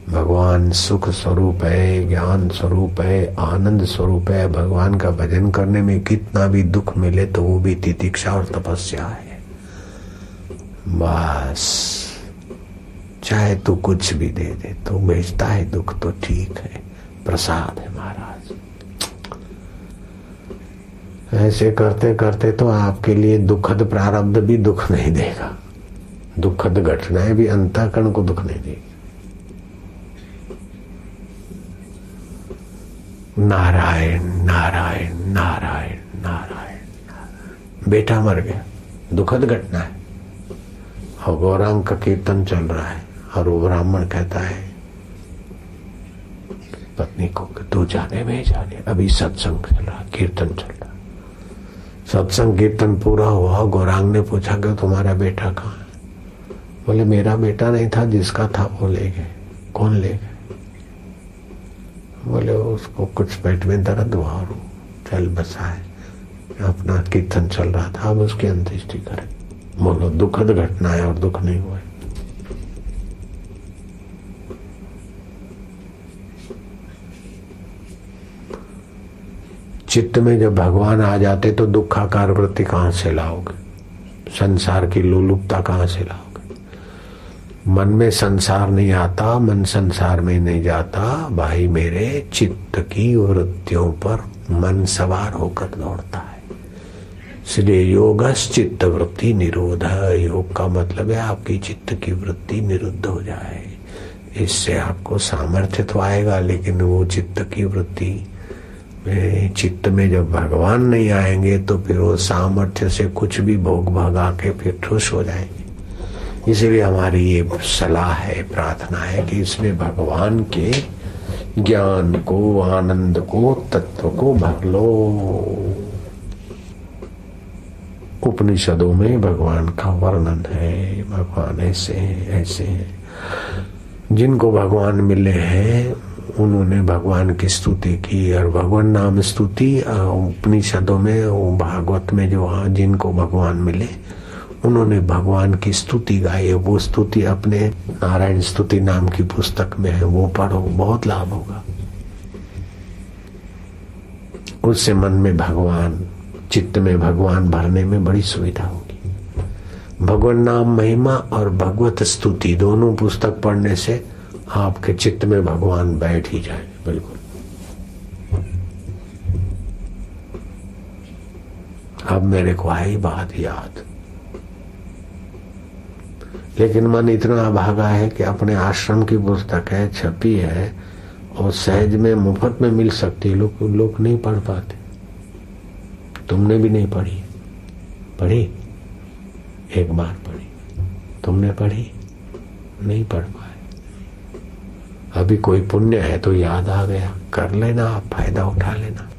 भगवान सुख स्वरूप है, ज्ञान स्वरूप है, आनंद स्वरूप है। भगवान का भजन करने में कितना भी दुख मिले तो वो भी तितिक्षा और तपस्या है। बस चाहे तू कुछ भी दे दे, तू भेजता है दुख तो ठीक है, प्रसाद है महाराज। ऐसे करते करते तो आपके लिए दुखद प्रारब्ध भी दुख नहीं देगा, दुखद घटनाएं भी अंतःकरण को दुख नहीं देगी। नारायण नारायण नारायण नारायण। बेटा मर गया, दुखद घटना है, और गौरांग का कीर्तन चल रहा है, और वो ब्राह्मण कहता है पत्नी को कि तू जाने में जाने, अभी सत्संग चल रहा, कीर्तन चल रहा। सत्संग कीर्तन पूरा हुआ, गौरांग ने पूछा कि तुम्हारा बेटा कहाँ है? बोले मेरा बेटा नहीं था, जिसका था वो ले गए। कौन ले गए? बोले उसको कुछ पेट में दर्द हुआ और चल बसा है, अपना कीर्तन चल रहा था, अब उसकी अंत्येष्टि करें। बोलो दुखद घटना है और दुख नहीं हुआ। चित्त में जब भगवान आ जाते तो दुखाकार वृत्ति कहां से लाओगे? संसार की लोलुपता कहां से लाओगे? मन में संसार नहीं आता, मन संसार में नहीं जाता भाई मेरे। चित्त की वृत्तियों पर मन सवार होकर दौड़ता है। इसलिए योगस चित्त वृत्ति निरोध। योग का मतलब है आपकी चित्त की वृत्ति निरुद्ध हो जाए। इससे आपको सामर्थ्य तो आएगा, लेकिन वो चित्त की वृत्ति चित्त में जब भगवान नहीं आएंगे तो फिर वो सामर्थ्य से कुछ भी भोग भगा के फिर ठुस हो जाएंगे। इसलिए हमारी ये सलाह है, प्रार्थना है कि इसमें भगवान के ज्ञान को, आनंद को, तत्व को भर लो। उपनिषदों में भगवान का वर्णन है, भगवान ऐसे हैं, ऐसे हैं। जिनको भगवान मिले हैं उन्होंने भगवान की स्तुति की, और भगवान नाम स्तुति उपनिषदों में, भागवत में जो जिनको भगवान मिले उन्होंने भगवान की स्तुति गाई। वो स्तुति अपने नारायण स्तुति नाम की पुस्तक में है, वो पढ़ो, बहुत लाभ होगा। उससे मन में भगवान, चित्त में भगवान भरने में बड़ी सुविधा होगी। भगवान नाम महिमा और भगवत स्तुति दोनों पुस्तक पढ़ने से आपके चित्त में भगवान बैठ ही जाएंगे बिल्कुल। अब मेरे को आई बात याद, लेकिन मन इतना अभागा है कि अपने आश्रम की पुस्तक है, छपी है और सहज में मुफ्त में मिल सकती, लोग नहीं पढ़ पाते। तुमने भी नहीं पढ़ी? पढ़ी? एक बार पढ़ी। तुमने पढ़ी? नहीं पढ़ पाए। अभी कोई पुण्य है तो याद आ गया, कर लेना, आप फायदा उठा लेना।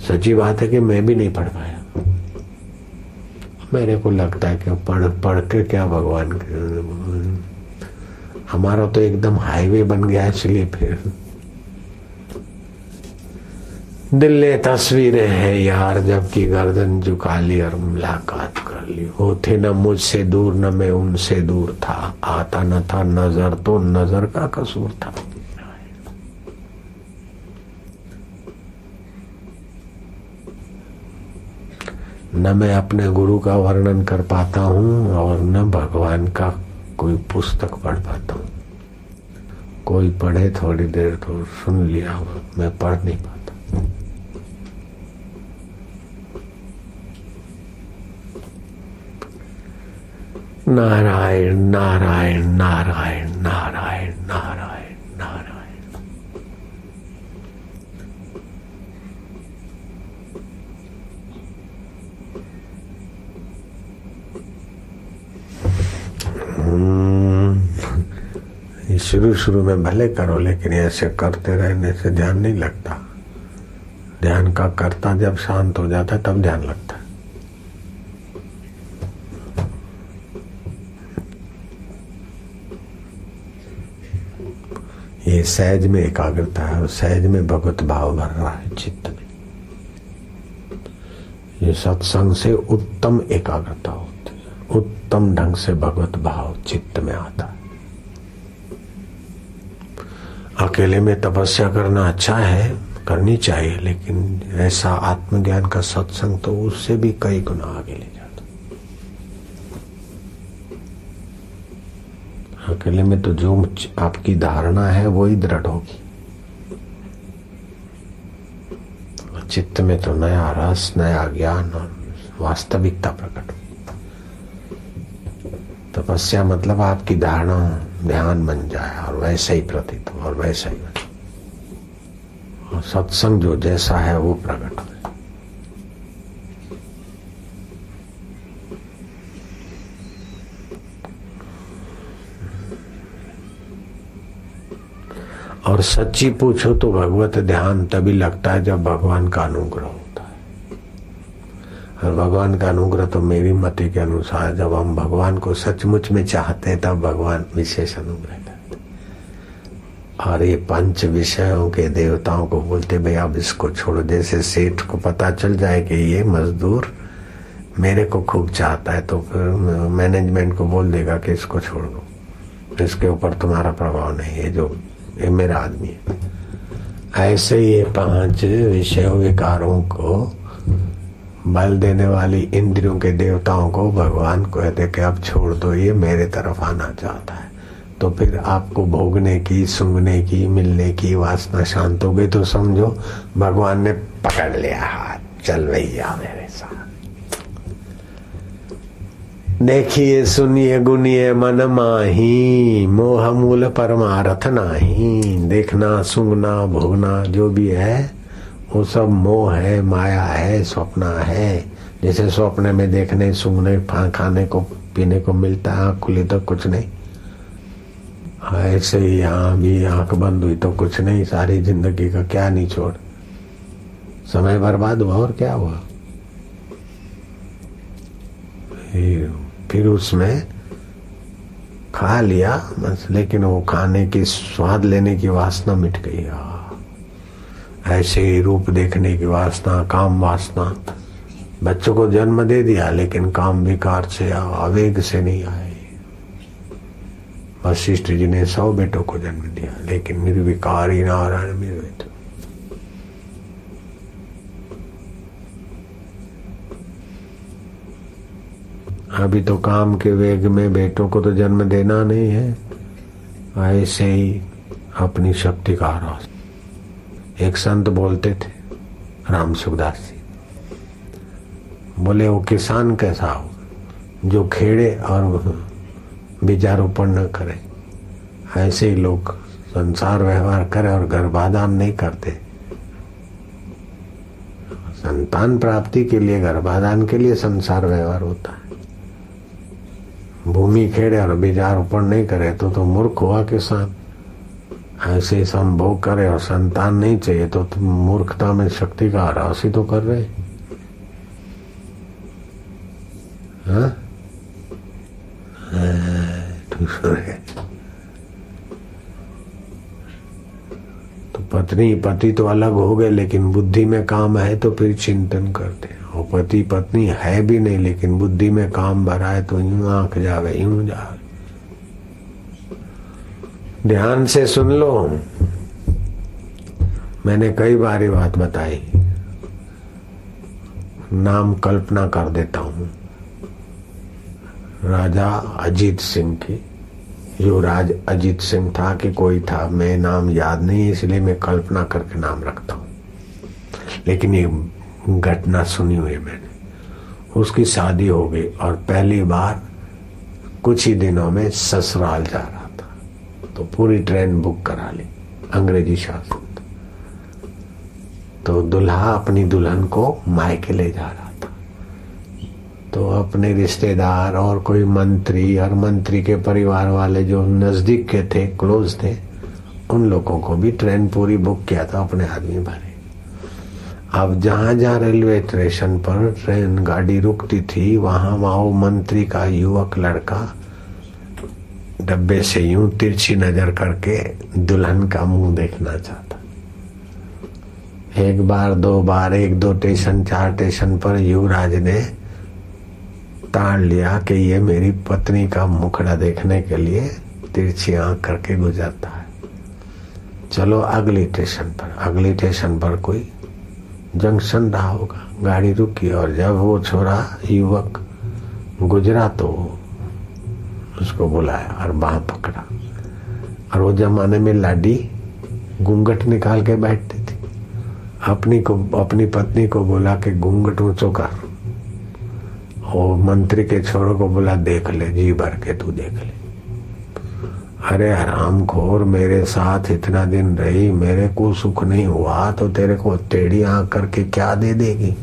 सच्ची बात है कि मैं भी नहीं पढ़ पाया। मेरे को लगता है कि पढ़ के क्या भगवान, हमारा तो एकदम हाईवे बन गया, इसलिए फिर दिल ने तस्वीरें हैं यार, जबकि गर्दन झुका ली और मुलाकात कर ली। वो थे न मुझसे दूर, न मैं उनसे दूर था, आता न था नजर तो नजर का कसूर था। न मैं अपने गुरु का वर्णन कर पाता हूँ और न भगवान का कोई पुस्तक पढ़ पाता हूँ। कोई पढ़े थोड़ी देर तो सुन लिया, मैं पढ़ नहीं पाता। नारायण नारायण नारायण नारायण नारायण नारायण। शुरू शुरू में भले करो, लेकिन ऐसे करते रहने से ध्यान नहीं लगता। ध्यान का कर्ता जब शांत हो जाता है तब ध्यान लगता है। ये सहज में एकाग्रता है और सहज में भगवत भाव भर रहा है चित्त में। ये सत्संग से उत्तम एकाग्रता होती है, उत्तम ढंग से भगवत भाव चित्त में आता है। अकेले में तपस्या करना अच्छा है, करनी चाहिए, लेकिन ऐसा आत्मज्ञान का सत्संग तो उससे भी कई गुना आगे ले जाता। अकेले में तो जो आपकी धारणा है वो ही दृढ़ होगी, चित्त में तो नया रस, नया ज्ञान और वास्तविकता प्रकट होगी। तपस्या मतलब आपकी धारणा ध्यान बन जाए और वैसे ही प्रतीत हो और वैसा ही बने, और सत्संग जो जैसा है वो प्रकट हो। और सच्ची पूछो तो भगवत ध्यान तभी लगता है जब भगवान का अनुग्रह होता है। और भगवान का अनुग्रह तो मेरी मति के अनुसार जब हम भगवान को सचमुच में चाहते हैं तब भगवान विशेष अनुग्रह करते। और ये पंच विषयों के देवताओं को बोलते भाई अब इसको छोड़ो। जैसे सेठ को पता चल जाए कि ये मजदूर मेरे को खूब चाहता है तो फिर मैनेजमेंट को बोल देगा कि इसको छोड़ दो, इसके ऊपर तुम्हारा प्रभाव नहीं है, जो ये मेरा आदमी है। ऐसे ये पांच विषय विकारों को बल देने वाली इंद्रियों के देवताओं को भगवान कहते कि अब छोड़ दो, ये मेरे तरफ आना चाहता है। तो फिर आपको भोगने की, सूंघने की, मिलने की वासना शांत हो गई तो समझो भगवान ने पकड़ लिया हाथ, चल भैया मेरे साथ। देखिए सुनिए गुनिए मन माही, मोह मूल परमारथ नाही। देखना, सूंघना, भोगना जो भी है वो सब मोह है, माया है, स्वप्न है। जैसे स्वप्न में देखने, सूंघने, खाने को, पीने को मिलता है, आँख खुली तो कुछ नहीं, ऐसे ही यहाँ भी आंख बंद हुई तो कुछ नहीं। सारी जिंदगी का क्या निचोड़, समय बर्बाद हुआ और क्या हुआ। फिर उसमें खा लिया बस, लेकिन वो खाने की स्वाद लेने की वासना मिट गई। ऐसे ही रूप देखने की वासना, काम वासना। बच्चों को जन्म दे दिया लेकिन काम विकार से, आवेग से नहीं आए। वशिष्ठ जी ने 100 बेटों को जन्म दिया लेकिन निर्विकारी नारायण मिले थे। अभी तो काम के वेग में बेटों को तो जन्म देना नहीं है, ऐसे ही अपनी शक्ति का आरास। एक संत बोलते थे, राम सुखदास जी बोले, वो किसान कैसा हो जो खेड़े और बीजारोपण न करे। ऐसे ही लोग संसार व्यवहार करे और गर्भाधान नहीं करते। संतान प्राप्ति के लिए, गर्भाधान के लिए संसार व्यवहार होता है। भूमि खेड़े और बीजारोपण नहीं करे तो मूर्ख हुआ किसान। ऐसे संभोग करे और संतान नहीं चाहिए तो तुम मूर्खता में शक्ति का ह्रास ही तो कर रहे। हाँ? तो पत्नी पति तो अलग हो गए लेकिन बुद्धि में काम है तो फिर चिंतन करते हैं। और पति पत्नी है भी नहीं लेकिन बुद्धि में काम भरा है तो यूं आंख जावे, यूं जावे। ध्यान से सुन लो, मैंने कई बार ये बात बताई। नाम कल्पना कर देता हूं। राजा अजीत सिंह की, युवराज अजीत सिंह था कि कोई था, मैं नाम याद नहीं इसलिए मैं कल्पना करके नाम रखता हूं। लेकिन ये घटना सुनी हुई है मैंने। उसकी शादी हो गई और पहली बार कुछ ही दिनों में ससुराल जा रहा था। तो पूरी ट्रेन बुक करा ली, अंग्रेजी शासन। तो दुल्हा अपनी दुल्हन को मायके ले जा रहा था, तो अपने रिश्तेदार और कोई मंत्री और मंत्री के परिवार वाले जो नजदीक के थे, क्लोज थे, उन लोगों को भी ट्रेन पूरी बुक किया था, अपने आदमी भरे। अब जहां जहां रेलवे स्टेशन पर ट्रेन गाड़ी रुकती थी, वहां वो मंत्री का युवक लड़का डब्बे से यूं तिरछी नजर करके दुल्हन का मुंह देखना चाहता। एक बार, दो बार, 1-2 स्टेशन, 4 स्टेशन पर युवराज ने ताड़ लिया कि ये मेरी पत्नी का मुखड़ा देखने के लिए तिरछी आंख करके गुजरता है। चलो अगली स्टेशन पर कोई जंक्शन रहा होगा, गाड़ी रुकी और जब वो छोरा युवक गुजरा तो उसको बुलाया और बांह पकड़ा। और वो जमाने में लाडी घूंघट निकाल के बैठती थी, अपनी पत्नी को बोला कि घूंघट ऊंचो कर, और मंत्री के छोरों को बोला देख ले, जी भर के तू देख ले। अरे हरामखोर, मेरे साथ इतना दिन रही, मेरे को सुख नहीं हुआ तो तेरे को टेढ़ी आंख करके क्या दे देगी?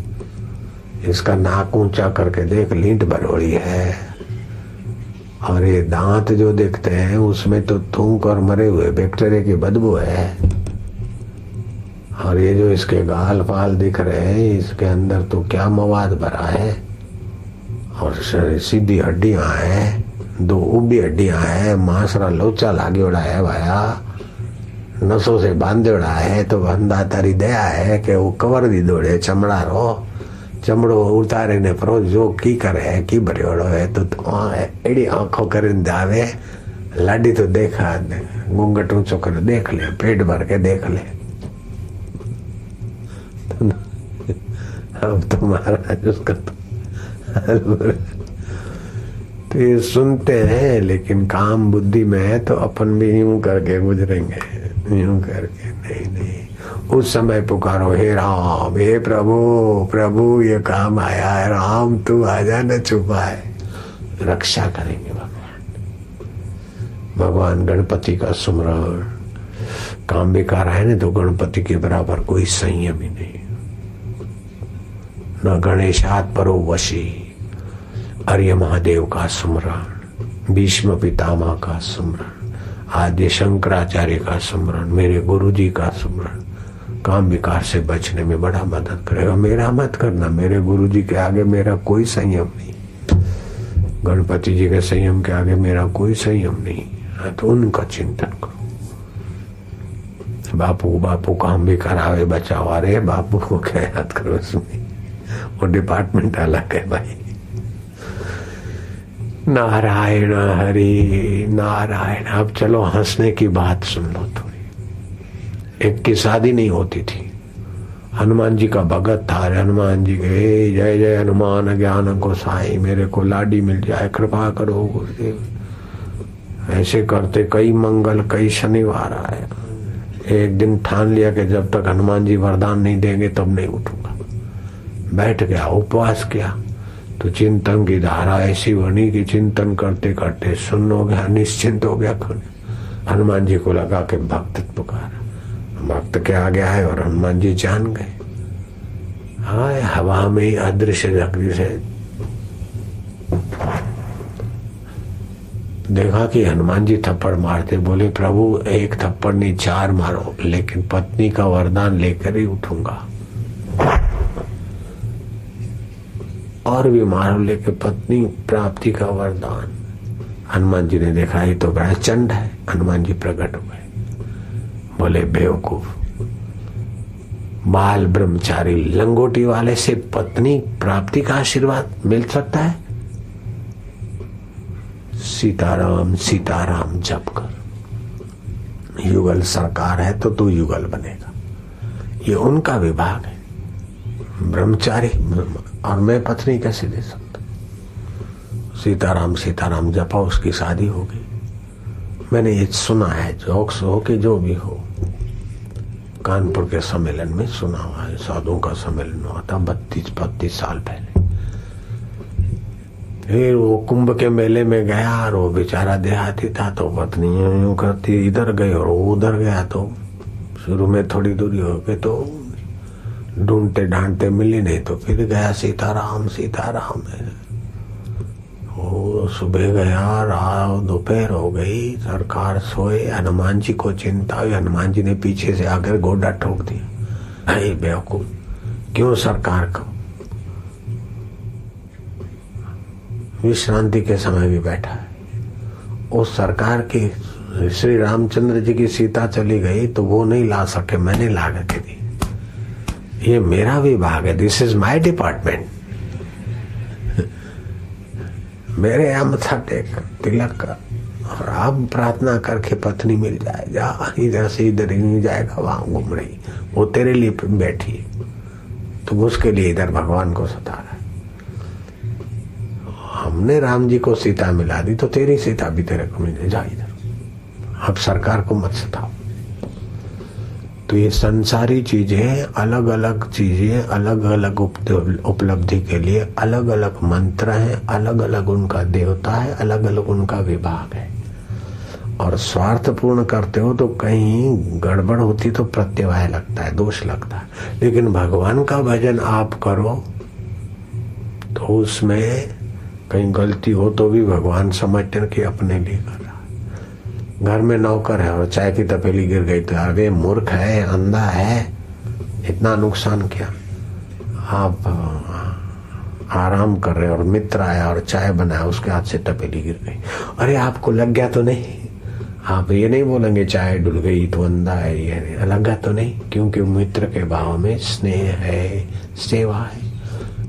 इसका नाक ऊंचा करके देख, लींट भरोड़ी है, और ये दांत जो दिखते हैं उसमें तो थूक और मरे हुए बैक्टीरिया की बदबू है, और ये जो इसके गाल फाल दिख रहे हैं, इसके अंदर तो क्या मवाद भरा है, और सीधी हड्डियां हैं, 2 उबी हड्डियां हैं, मांसरा लोचा लागेड़ा है भाया, नसों से बांधेड़ा है, तो बंदा तारी दया है कि वो कवर दी दौड़े चमड़ा रो, चमड़ो उतारे ने परो जो की करे की भरियोड़ो है, तो एड़ी आंखों कर दावे लाडी तो देखा, घूंघट ऊंचो कर देख ले, पेट भर के देख ले। अब तो महाराज उसका तो ये सुनते हैं, लेकिन काम बुद्धि में है तो अपन भी यूं करके गुजरेंगे, यूं करके। नहीं, उस समय पुकारो, हे राम, हे प्रभु ये काम आया है, राम तू आजा न छुपाए, रक्षा करेंगे भगवान। गणपति का सुमरण, काम बेकार है ना, तो गणपति के बराबर कोई संयम ही नहीं। न गणेशात परो वशी, आर्य महादेव का सुमरण, भीष्म पितामह का सुमरण, आद्य शंकराचार्य का सुमरण, मेरे गुरुजी का सुमरण काम विकार से बचने में बड़ा मदद करेगा। मेरा मत करना, मेरे गुरुजी के आगे मेरा कोई संयम नहीं, गणपति जी के संयम के आगे मेरा कोई संयम नहीं, तो उनका चिंतन करो। बापू काम भी करावे बचाओ, अरे बापू को क्या याद करो, उसमें वो डिपार्टमेंट अलग है भाई। नारायण हरि नारायण। अब चलो हंसने की बात सुन लो थोड़ी। एक की शादी नहीं होती थी, हनुमान जी का भगत था, हनुमान जी के जय जय हनुमान ज्ञान को साई, मेरे को लाडी मिल जाए, कृपा करो गुरुदेव। ऐसे करते कई मंगल कई शनिवार आए। एक दिन ठान लिया कि जब तक हनुमान जी वरदान नहीं देंगे तब नहीं उठूंगा। बैठ गया, उपवास किया, तो चिंतन की धारा ऐसी बनी कि चिंतन करते करते सुन्न हो गया, निश्चिंत हो गया। हनुमान जी को लगा कि भक्त पुकारा, भक्त के आ गया है, और हनुमान जी जान गए। हाय हवा में ही अदृश्य जगदी से देखा कि हनुमान जी थप्पड़ मारते, बोले प्रभु एक थप्पड़ नहीं 4 मारो, लेकिन पत्नी का वरदान लेकर ही उठूंगा। और भी मारो, लेके पत्नी प्राप्ति का वरदान। हनुमान जी ने देखा ये तो बड़ा चंड है। हनुमान जी प्रकट हुए, बोले बेवकूफ, बाल ब्रह्मचारी लंगोटी वाले से पत्नी प्राप्ति का आशीर्वाद मिल सकता है? सीताराम सीताराम जप कर, युगल सरकार है तो तू युगल बनेगा। ये उनका विभाग है, ब्रह्मचारी, और मैं पत्नी कैसे दे सकता? सीताराम सीताराम जपा, उसकी शादी हो गई। मैंने ये सुना है, जोक्स हो कि जो भी हो, कानपुर के सम्मेलन में सुना हुआ है। साधुओं का सम्मेलन हुआ था 32-35 साल पहले। फिर वो कुंभ के मेले में गया और वो बेचारा देहाती था, तो पत्नी यूं करती इधर गई और वो उधर गया। तो शुरू में थोड़ी दूरी हो गई तो ढूंढते ढांढते मिली नहीं, तो फिर गया सीताराम सीताराम। वो सुबह गया, रात दोपहर हो गई, सरकार सोए, हनुमान जी को चिंता हुई। हनुमान जी ने पीछे से आकर गोडा ठोक दिया, अरे बेवकूफ, क्यों सरकार को विश्रांति के समय भी बैठा है। उस सरकार की श्री रामचंद्र जी की सीता चली गई तो वो नहीं ला सके, मैंने ला के दी। ये मेरा विभाग है, दिस इज माय डिपार्टमेंट। मेरे यहाँ मथा टेक तिलक कर और अब प्रार्थना करके पत्नी मिल जाए। जा इधर से इधर ही नहीं जाएगा, वहां घूम रही, वो तेरे लिए बैठी है, तो उसके लिए इधर भगवान को सता रहा है। हमने राम जी को सीता मिला दी तो तेरी सीता भी तेरे को मिल जा इधर, अब सरकार को मत सताओ। तो ये संसारी चीजें, अलग अलग चीजें, अलग अलग उपलब्धि के लिए अलग अलग मंत्र हैं, अलग अलग उनका देवता है, अलग अलग उनका विभाग है। और स्वार्थ पूर्ण करते हो तो कहीं गड़बड़ होती तो प्रत्यवाय लगता है, दोष लगता है। लेकिन भगवान का भजन आप करो तो उसमें कहीं गलती हो तो भी भगवान समझते हैं कि अपने लिए कर रहा है। घर में नौकर है और चाय की तपेली गिर गई तो अरे मूर्ख है, अंधा है, इतना नुकसान किया। आप आराम कर रहे और मित्र आया और चाय बनाया, उसके हाथ से तपेली गिर गई, अरे आपको लग गया तो नहीं? आप ये नहीं बोलेंगे चाय डुल गई तो अंधा है, ये लगा तो नहीं, क्योंकि मित्र के भाव में स्नेह है, सेवा है।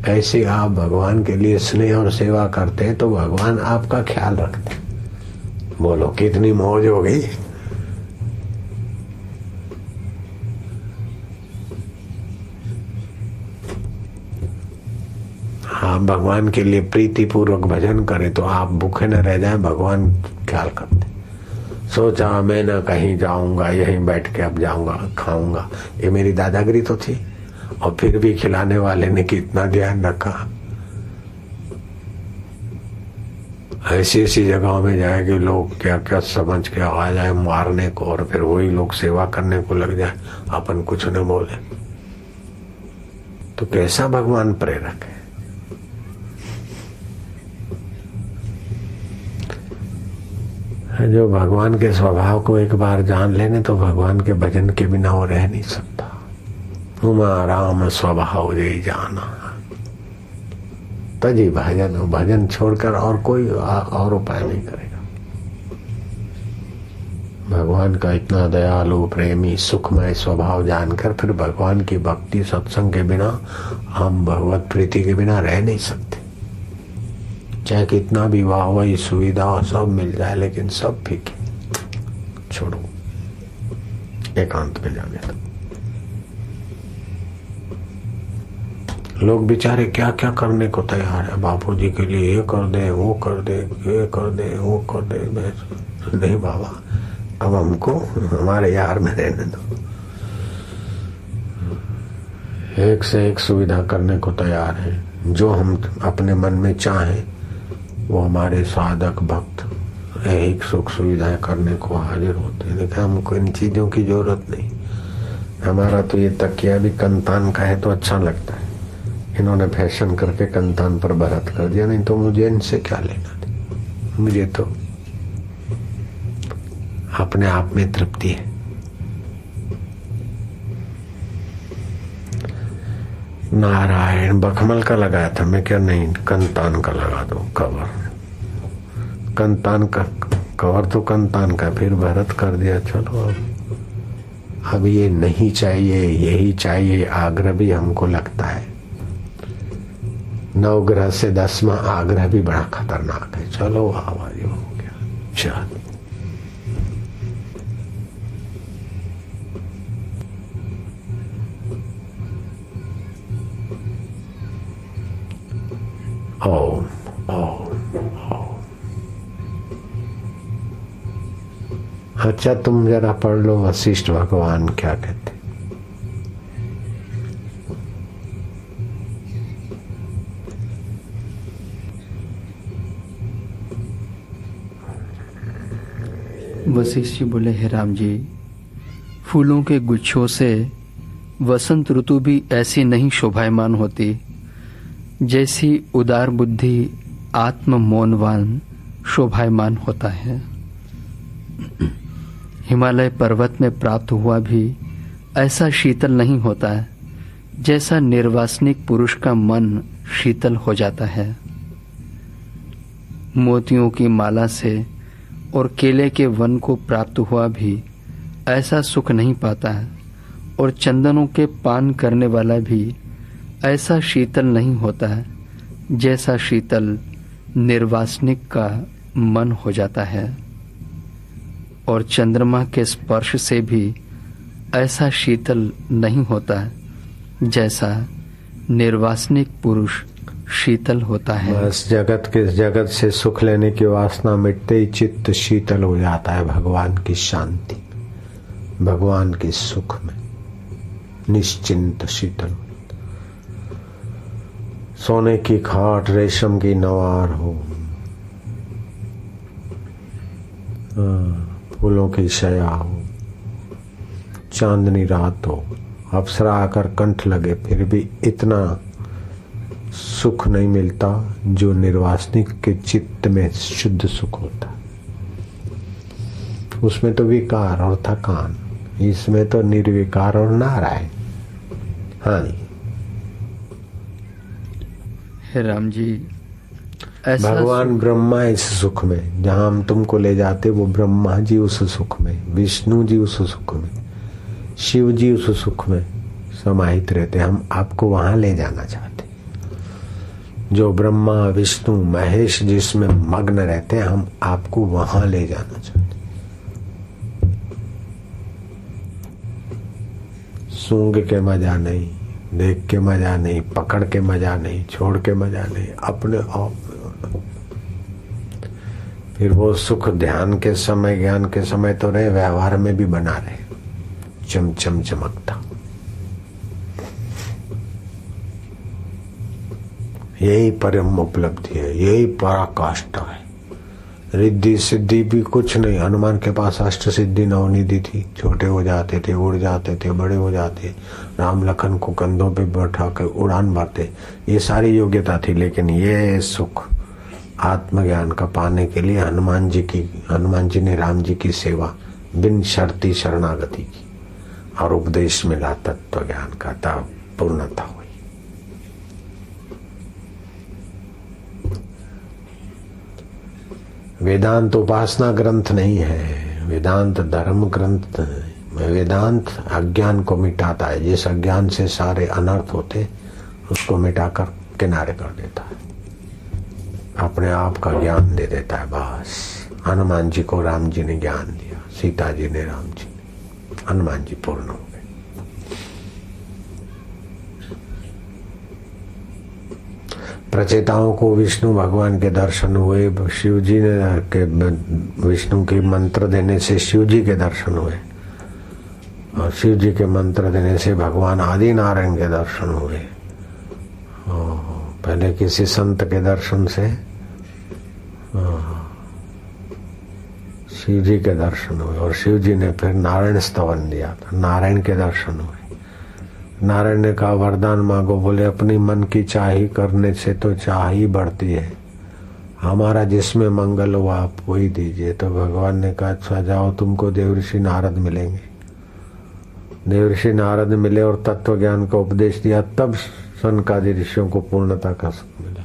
ऐसे आप भगवान के लिए स्नेह और सेवा करते हैं तो भगवान आपका ख्याल रखते हैं। बोलो कितनी मौज हो गई। आप भगवान के लिए प्रीति पूर्वक भजन करें तो आप भूखे न रह जाएं, भगवान ख्याल करते। सोचा मैं न कहीं जाऊंगा, यहीं बैठ के अब जाऊंगा खाऊंगा, ये मेरी दादागिरी तो थी। और फिर भी खिलाने वाले ने कितना ध्यान रखा। ऐसी ऐसी जगहों में जाए कि लोग क्या क्या समझ के आ जाए मारने को, और फिर वही लोग सेवा करने को लग जाए, अपन कुछ न बोले, तो कैसा भगवान प्रेरक है। जो भगवान के स्वभाव को एक बार जान लेने तो भगवान के भजन के बिना वो रह नहीं सकता। उमा राम स्वभाव जय जाना, तजी भजन, भजन छोड़कर और कोई और उपाय नहीं करेगा। भगवान का इतना दयालु प्रेमी सुखमय स्वभाव जानकर फिर भगवान की भक्ति सत्संग के बिना, हम भगवत प्रीति के बिना रह नहीं सकते। चाहे कितना भी वाहवाही सुविधा सब मिल जाए, लेकिन सब फीके, छोड़ो, एकांत में जाने दो। लोग बेचारे क्या क्या करने को तैयार है, बापूजी के लिए ये कर दे, वो कर दे, ये कर दे, वो कर दे। नहीं बाबा, अब हमको हमारे यार में रहने दो। एक से एक सुविधा करने को तैयार है। जो हम अपने मन में चाहें वो हमारे साधक भक्त एक सुख सुविधाएं करने को हाजिर होते हैं। लेकिन हमको इन चीजों की जरूरत नहीं। हमारा तो ये तकिया भी कंतान का है तो अच्छा लगता है, इन्होंने फैशन करके कंतान पर भरत कर दिया, नहीं तो मुझे इनसे क्या लेना था। मुझे तो अपने आप में तृप्ति है। नारायण बखमल का लगाया था, मैं क्या नहीं कंतान का लगा दो कवर। कंतान का कवर तो कंतान का, फिर भरत कर दिया। चलो अब ये नहीं चाहिए, यही चाहिए, आग्रह भी हमको लगता है। नवग्रह से 10वां आग्रह भी बड़ा खतरनाक है। चलो आवाज हो गया, चल ओम ओम ओम। अच्छा तुम जरा पढ़ लो वशिष्ठ भगवान क्या कहते। वशिष्ठ जी बोले, हे राम जी, फूलों के गुच्छों से वसंत ऋतु भी ऐसी नहीं शोभायमान होती जैसी उदार बुद्धि आत्म मौनवान शोभायमान होता है। हिमालय पर्वत में प्राप्त हुआ भी ऐसा शीतल नहीं होता है जैसा निर्वासनिक पुरुष का मन शीतल हो जाता है। मोतियों की माला से और केले के वन को प्राप्त हुआ भी ऐसा सुख नहीं पाता है, और चंदनों के पान करने वाला भी ऐसा शीतल नहीं होता है जैसा शीतल निर्वासनिक का मन हो जाता है। और चंद्रमा के स्पर्श से भी ऐसा शीतल नहीं होता है जैसा निर्वासनिक पुरुष शीतल होता है। बस जगत से सुख लेने की वासना मिटते ही चित्त शीतल हो जाता है भगवान की शांति, भगवान के सुख में निश्चिंत शीतल। सोने की खाट, रेशम की नवार हो, फूलों की शया हो, चांदनी रात हो, अप्सरा आकर कंठ लगे, फिर भी इतना सुख नहीं मिलता जो निर्वासनिक के चित्त में शुद्ध सुख होता। उसमें तो विकार और थकान, इसमें तो निर्विकार और नारायण। हाँ जी, हे राम जी, ऐसा भगवान ब्रह्मा इस सुख में, जहां हम तुमको ले जाते वो ब्रह्मा जी उस सुख में, विष्णु जी उस सुख में, शिव जी उस सुख में समाहित रहते। हम आपको वहां ले जाना चाहते। जो ब्रह्मा विष्णु महेश जिसमें मग्न रहते हैं, हम आपको वहां ले जाना चाहते। सूंघ के मजा नहीं, देख के मजा नहीं, पकड़ के मजा नहीं, छोड़ के मजा नहीं, अपने आप। फिर वो सुख ध्यान के समय, ज्ञान के समय तो रहे, व्यवहार में भी बना रहे, चमचम चमकता। यही परम उपलब्धि है, यही पराकाष्ठा है। रिद्धि सिद्धि भी कुछ नहीं। हनुमान के पास अष्ट सिद्धि नवनिधि थी, छोटे हो जाते थे, उड़ जाते थे, बड़े हो जाते, राम लखन को कंधों पे बैठा कर उड़ान भरते, ये सारी योग्यता थी। लेकिन ये सुख आत्मज्ञान का पाने के लिए हनुमान जी ने राम जी की सेवा, बिन शर्ती शरणागति की और उपदेश मिला तत्व ज्ञान का, तब पूर्णता हुई। वेदांत उपासना ग्रंथ नहीं है, वेदांत धर्म ग्रंथ है। वेदांत अज्ञान को मिटाता है। जिस अज्ञान से सारे अनर्थ होते उसको मिटाकर किनारे कर देता है, अपने आप का ज्ञान दे देता है। बस हनुमान जी को राम जी ने ज्ञान दिया, सीता जी ने राम जी ने, हनुमान जी पूर्ण हो गए। प्रचेताओं को विष्णु भगवान के दर्शन हुए, शिव जी ने के विष्णु के मंत्र देने से शिव जी के दर्शन हुए, और शिव जी के मंत्र देने से भगवान आदि नारायण के दर्शन हुए। पहले किसी संत के दर्शन से शिव जी के दर्शन हुए, और शिव जी ने फिर नारायण स्तवन दिया था, नारायण के दर्शन हुए। नारायण ने कहा वरदान मांगो, बोले अपनी मन की चाही करने से तो चाही बढ़ती है, हमारा जिसमें मंगल हो आप वही दीजिए। तो भगवान ने कहा अच्छा जाओ, तुमको देवऋषि नारद मिलेंगे। देवऋषि नारद मिले और तत्व ज्ञान का उपदेश दिया, तब सनकादि ऋषियों को पूर्णता का सुख मिला।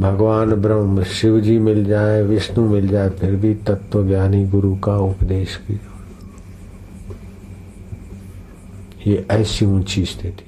भगवान ब्रह्म शिव जी मिल जाए, विष्णु मिल जाए, फिर भी तत्व ज्ञानी गुरु का उपदेश किया। ये ऐसी ऊंची स्थिति।